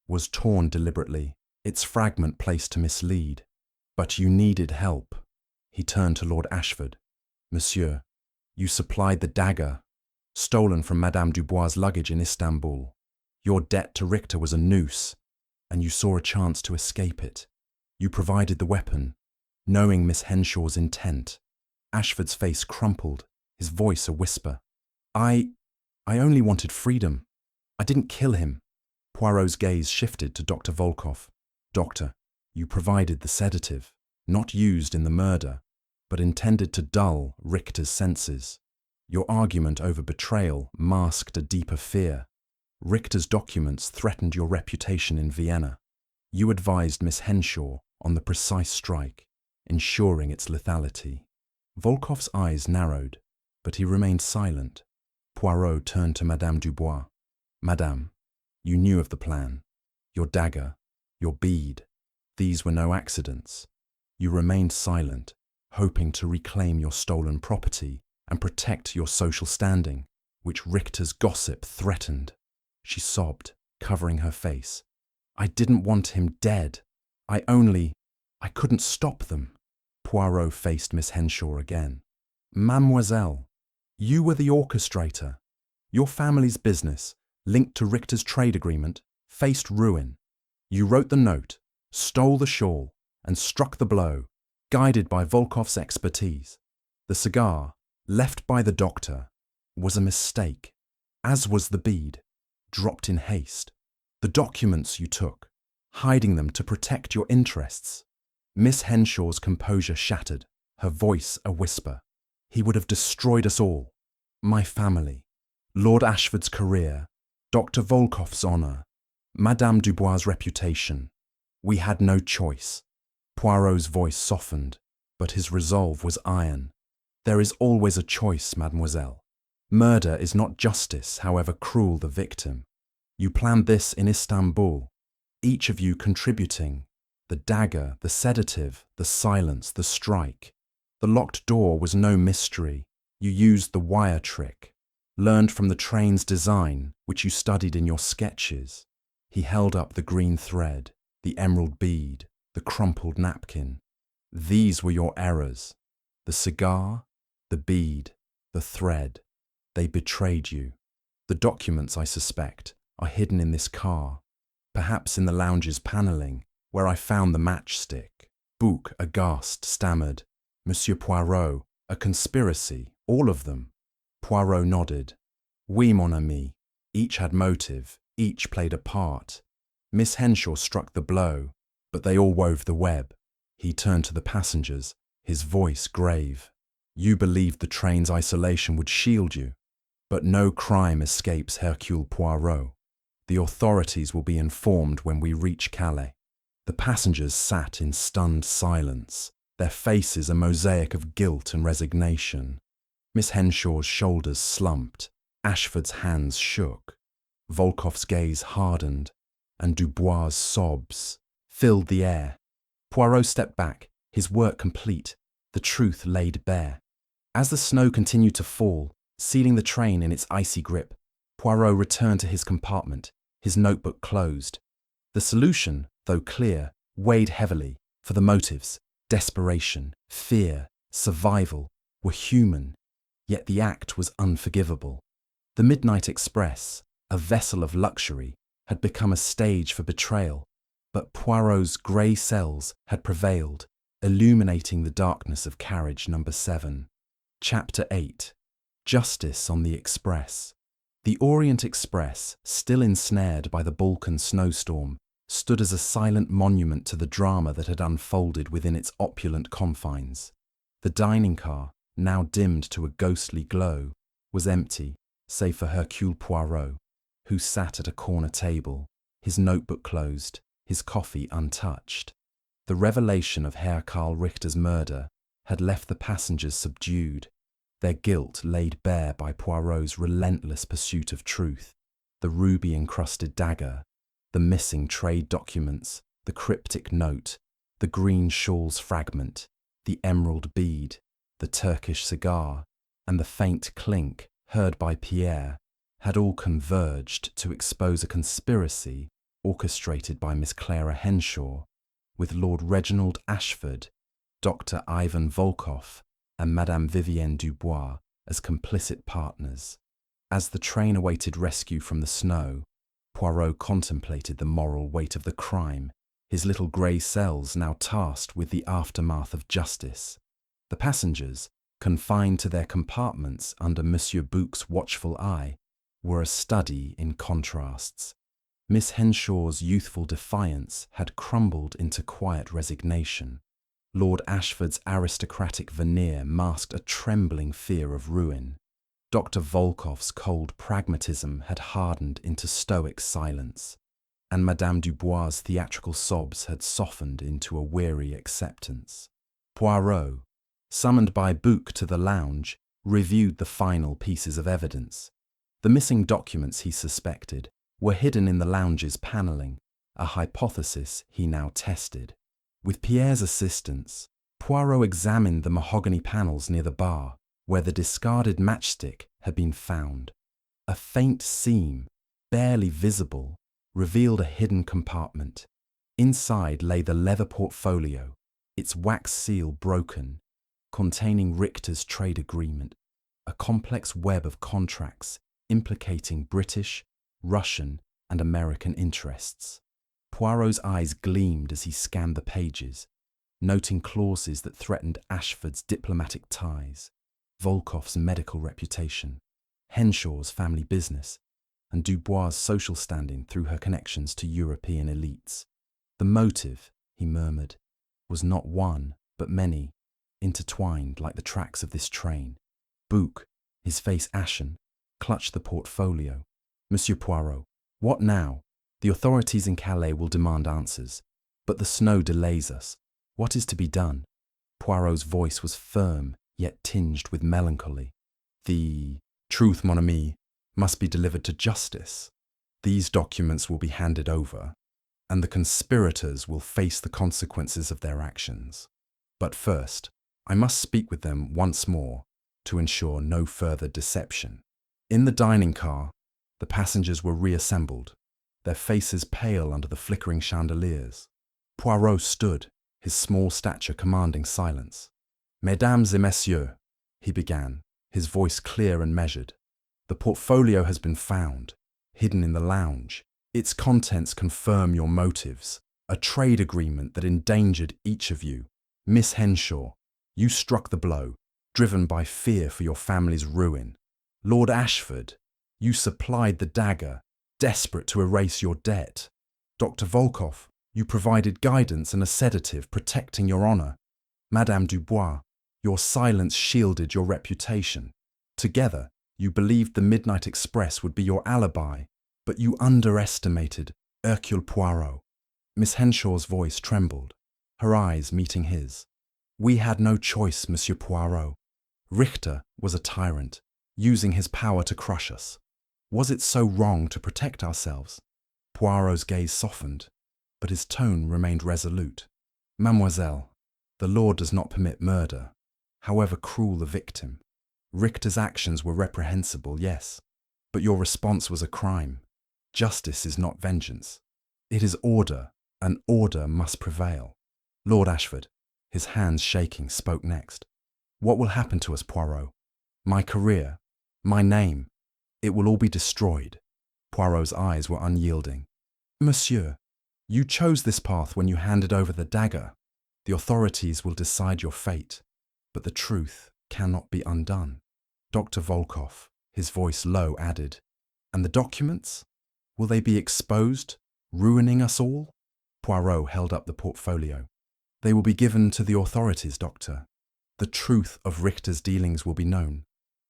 was torn deliberately, its fragment placed to mislead. But you needed help. He turned to Lord Ashford. Monsieur, you supplied the dagger, stolen from Madame Dubois' luggage in Istanbul. Your debt to Richter was a noose, and you saw a chance to escape it. You provided the weapon, knowing Miss Henshaw's intent. Ashford's face crumpled, his voice a whisper. I only wanted freedom. I didn't kill him. Poirot's gaze shifted to Dr. Volkoff. Doctor, you provided the sedative, not used in the murder, but intended to dull Richter's senses. Your argument over betrayal masked a deeper fear. Richter's documents threatened your reputation in Vienna. You advised Miss Henshaw on the precise strike, ensuring its lethality. Volkoff's eyes narrowed, but he remained silent. Poirot turned to Madame Dubois. Madame, you knew of the plan. Your dagger, your bead, these were no accidents. You remained silent, hoping to reclaim your stolen property and protect your social standing, which Richter's gossip threatened. She sobbed, covering her face. I didn't want him dead. I couldn't stop them. Poirot faced Miss Henshaw again. Mademoiselle, you were the orchestrator. Your family's business, linked to Richter's trade agreement, faced ruin. You wrote the note, stole the shawl, and struck the blow, guided by Volkov's expertise. The cigar, left by the doctor, was a mistake, as was the bead, dropped in haste. The documents you took, hiding them to protect your interests. Miss Henshaw's composure shattered, her voice a whisper. He would have destroyed us all. My family, Lord Ashford's career, Dr. Volkov's honour, Madame Dubois' reputation. We had no choice. Poirot's voice softened, but his resolve was iron. There is always a choice, mademoiselle. Murder is not justice, however cruel the victim. You planned this in Istanbul, each of you contributing. The dagger, the sedative, the silence, the strike. The locked door was no mystery. You used the wire trick, learned from the train's design, which you studied in your sketches. He held up the green thread, the emerald bead, the crumpled napkin. These were your errors. The cigar, the bead, the thread. They betrayed you. The documents, I suspect, are hidden in this car, perhaps in the lounge's panelling, where I found the matchstick. Bouc, aghast, stammered, Monsieur Poirot, a conspiracy, all of them. Poirot nodded. Oui, mon ami. Each had motive, each played a part. Miss Henshaw struck the blow, but they all wove the web. He turned to the passengers, his voice grave. You believed the train's isolation would shield you, but no crime escapes Hercule Poirot. The authorities will be informed when we reach Calais. The passengers sat in stunned silence, their faces a mosaic of guilt and resignation. Miss Henshaw's shoulders slumped, Ashford's hands shook, Volkov's gaze hardened, and Dubois' sobs filled the air. Poirot stepped back, his work complete, the truth laid bare. As the snow continued to fall, sealing the train in its icy grip, Poirot returned to his compartment, his notebook closed. The solution, though clear, weighed heavily, for the motives, desperation, fear, survival, were human, yet the act was unforgivable. The Midnight Express, a vessel of luxury, had become a stage for betrayal, but Poirot's grey cells had prevailed, illuminating the darkness of carriage number 7. Chapter 8. Justice on the Express. The Orient Express, still ensnared by the Balkan snowstorm, stood as a silent monument to the drama that had unfolded within its opulent confines. The dining car, now dimmed to a ghostly glow, was empty, save for Hercule Poirot, who sat at a corner table, his notebook closed, his coffee untouched. The revelation of Herr Karl Richter's murder had left the passengers subdued, their guilt laid bare by Poirot's relentless pursuit of truth. The ruby-encrusted dagger, the missing trade documents, the cryptic note, the green shawl's fragment, the emerald bead, the Turkish cigar, and the faint clink heard by Pierre had all converged to expose a conspiracy orchestrated by Miss Clara Henshaw, with Lord Reginald Ashford, Dr. Ivan Volkov, and Madame Vivienne Dubois as complicit partners. As the train awaited rescue from the snow, Poirot contemplated the moral weight of the crime, his little grey cells now tasked with the aftermath of justice. The passengers, confined to their compartments under Monsieur Bouc's watchful eye, were a study in contrasts. Miss Henshaw's youthful defiance had crumbled into quiet resignation. Lord Ashford's aristocratic veneer masked a trembling fear of ruin. Dr. Volkov's cold pragmatism had hardened into stoic silence, and Madame Dubois' theatrical sobs had softened into a weary acceptance. Poirot, summoned by Bouc to the lounge, reviewed the final pieces of evidence. The missing documents, he suspected, were hidden in the lounge's panelling, a hypothesis he now tested. With Pierre's assistance, Poirot examined the mahogany panels near the bar, where the discarded matchstick had been found. A faint seam, barely visible, revealed a hidden compartment. Inside lay the leather portfolio, its wax seal broken, containing Richter's trade agreement, a complex web of contracts implicating British, Russian, and American interests. Poirot's eyes gleamed as he scanned the pages, noting clauses that threatened Ashford's diplomatic ties, Volkov's medical reputation, Henshaw's family business, and Dubois' social standing through her connections to European elites. The motive, he murmured, was not one, but many, intertwined like the tracks of this train. Bouc, his face ashen, clutched the portfolio. Monsieur Poirot, what now? The authorities in Calais will demand answers, but the snow delays us. What is to be done? Poirot's voice was firm, yet tinged with melancholy. The truth, mon ami, must be delivered to justice. These documents will be handed over, and the conspirators will face the consequences of their actions. But first, I must speak with them once more to ensure no further deception. In the dining car, the passengers were reassembled, their faces pale under the flickering chandeliers. Poirot stood, his small stature commanding silence. Mesdames et messieurs, he began, his voice clear and measured. The portfolio has been found, hidden in the lounge. Its contents confirm your motives, a trade agreement that endangered each of you. Miss Henshaw, you struck the blow, driven by fear for your family's ruin. Lord Ashford, you supplied the dagger, desperate to erase your debt. Dr. Volkov, you provided guidance and a sedative protecting your honour. Madame Dubois, your silence shielded your reputation. Together, you believed the Midnight Express would be your alibi, but you underestimated Hercule Poirot. Miss Henshaw's voice trembled, her eyes meeting his. We had no choice, Monsieur Poirot. Richter was a tyrant, using his power to crush us. Was it so wrong to protect ourselves? Poirot's gaze softened, but his tone remained resolute. Mademoiselle, the law does not permit murder, however cruel the victim. Richter's actions were reprehensible, yes, but your response was a crime. Justice is not vengeance. It is order, and order must prevail. Lord Ashford, his hands shaking, spoke next. What will happen to us, Poirot? My career, my name, it will all be destroyed. Poirot's eyes were unyielding. Monsieur, you chose this path when you handed over the dagger. The authorities will decide your fate, but the truth cannot be undone. Dr. Volkov, his voice low, added, and the documents? Will they be exposed, ruining us all? Poirot held up the portfolio. They will be given to the authorities, Doctor. The truth of Richter's dealings will be known,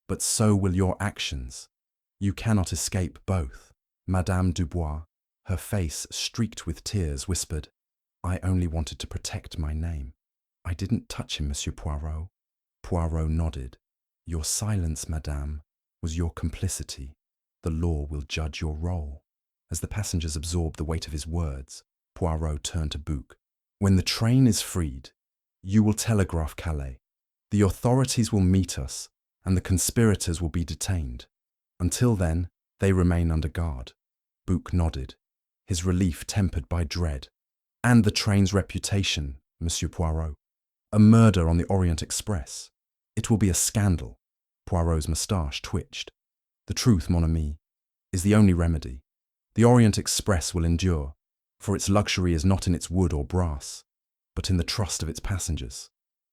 but so will your actions. You cannot escape both. Madame Dubois, her face streaked with tears, whispered, I only wanted to protect my name. I didn't touch him, Monsieur Poirot. Poirot nodded. Your silence, madame, was your complicity. The law will judge your role. As the passengers absorbed the weight of his words, Poirot turned to Bouc. When the train is freed, you will telegraph Calais. The authorities will meet us, and the conspirators will be detained. Until then, they remain under guard. Bouc nodded, his relief tempered by dread. And the train's reputation, Monsieur Poirot. A murder on the Orient Express. It will be a scandal. Poirot's moustache twitched. The truth, mon ami, is the only remedy. The Orient Express will endure, for its luxury is not in its wood or brass, but in the trust of its passengers.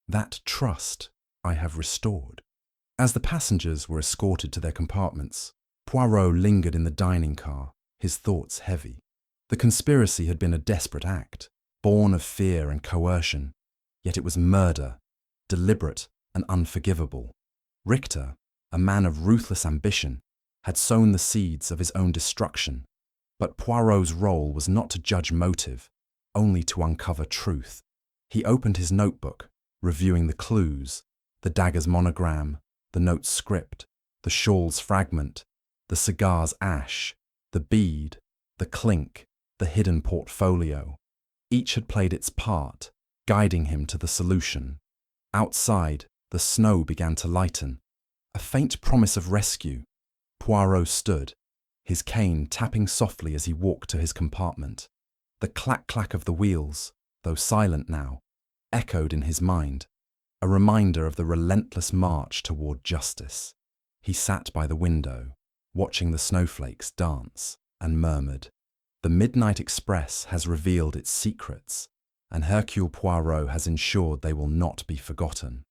That trust I have restored. As the passengers were escorted to their compartments, Poirot lingered in the dining car, his thoughts heavy. The conspiracy had been a desperate act, born of fear and coercion, yet it was murder, deliberate and unforgivable. Richter, a man of ruthless ambition, had sown the seeds of his own destruction, but Poirot's role was not to judge motive, only to uncover truth. He opened his notebook, reviewing the clues, the dagger's monogram, the note's script, the shawl's fragment, the cigar's ash, the bead, the clink, the hidden portfolio. Each had played its part, guiding him to the solution. Outside, the snow began to lighten. A faint promise of rescue. Poirot stood, his cane tapping softly as he walked to his compartment. The clack-clack of the wheels, though silent now, echoed in his mind, a reminder of the relentless march toward justice. He sat by the window, watching the snowflakes dance, and murmured, "The Midnight Express has revealed its secrets, and Hercule Poirot has ensured they will not be forgotten."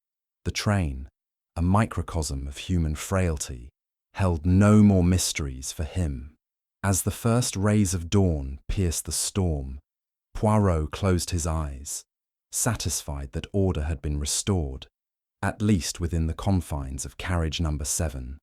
The train, a microcosm of human frailty, held no more mysteries for him. As the first rays of dawn pierced the storm, Poirot closed his eyes, satisfied that order had been restored, at least within the confines of carriage number 7.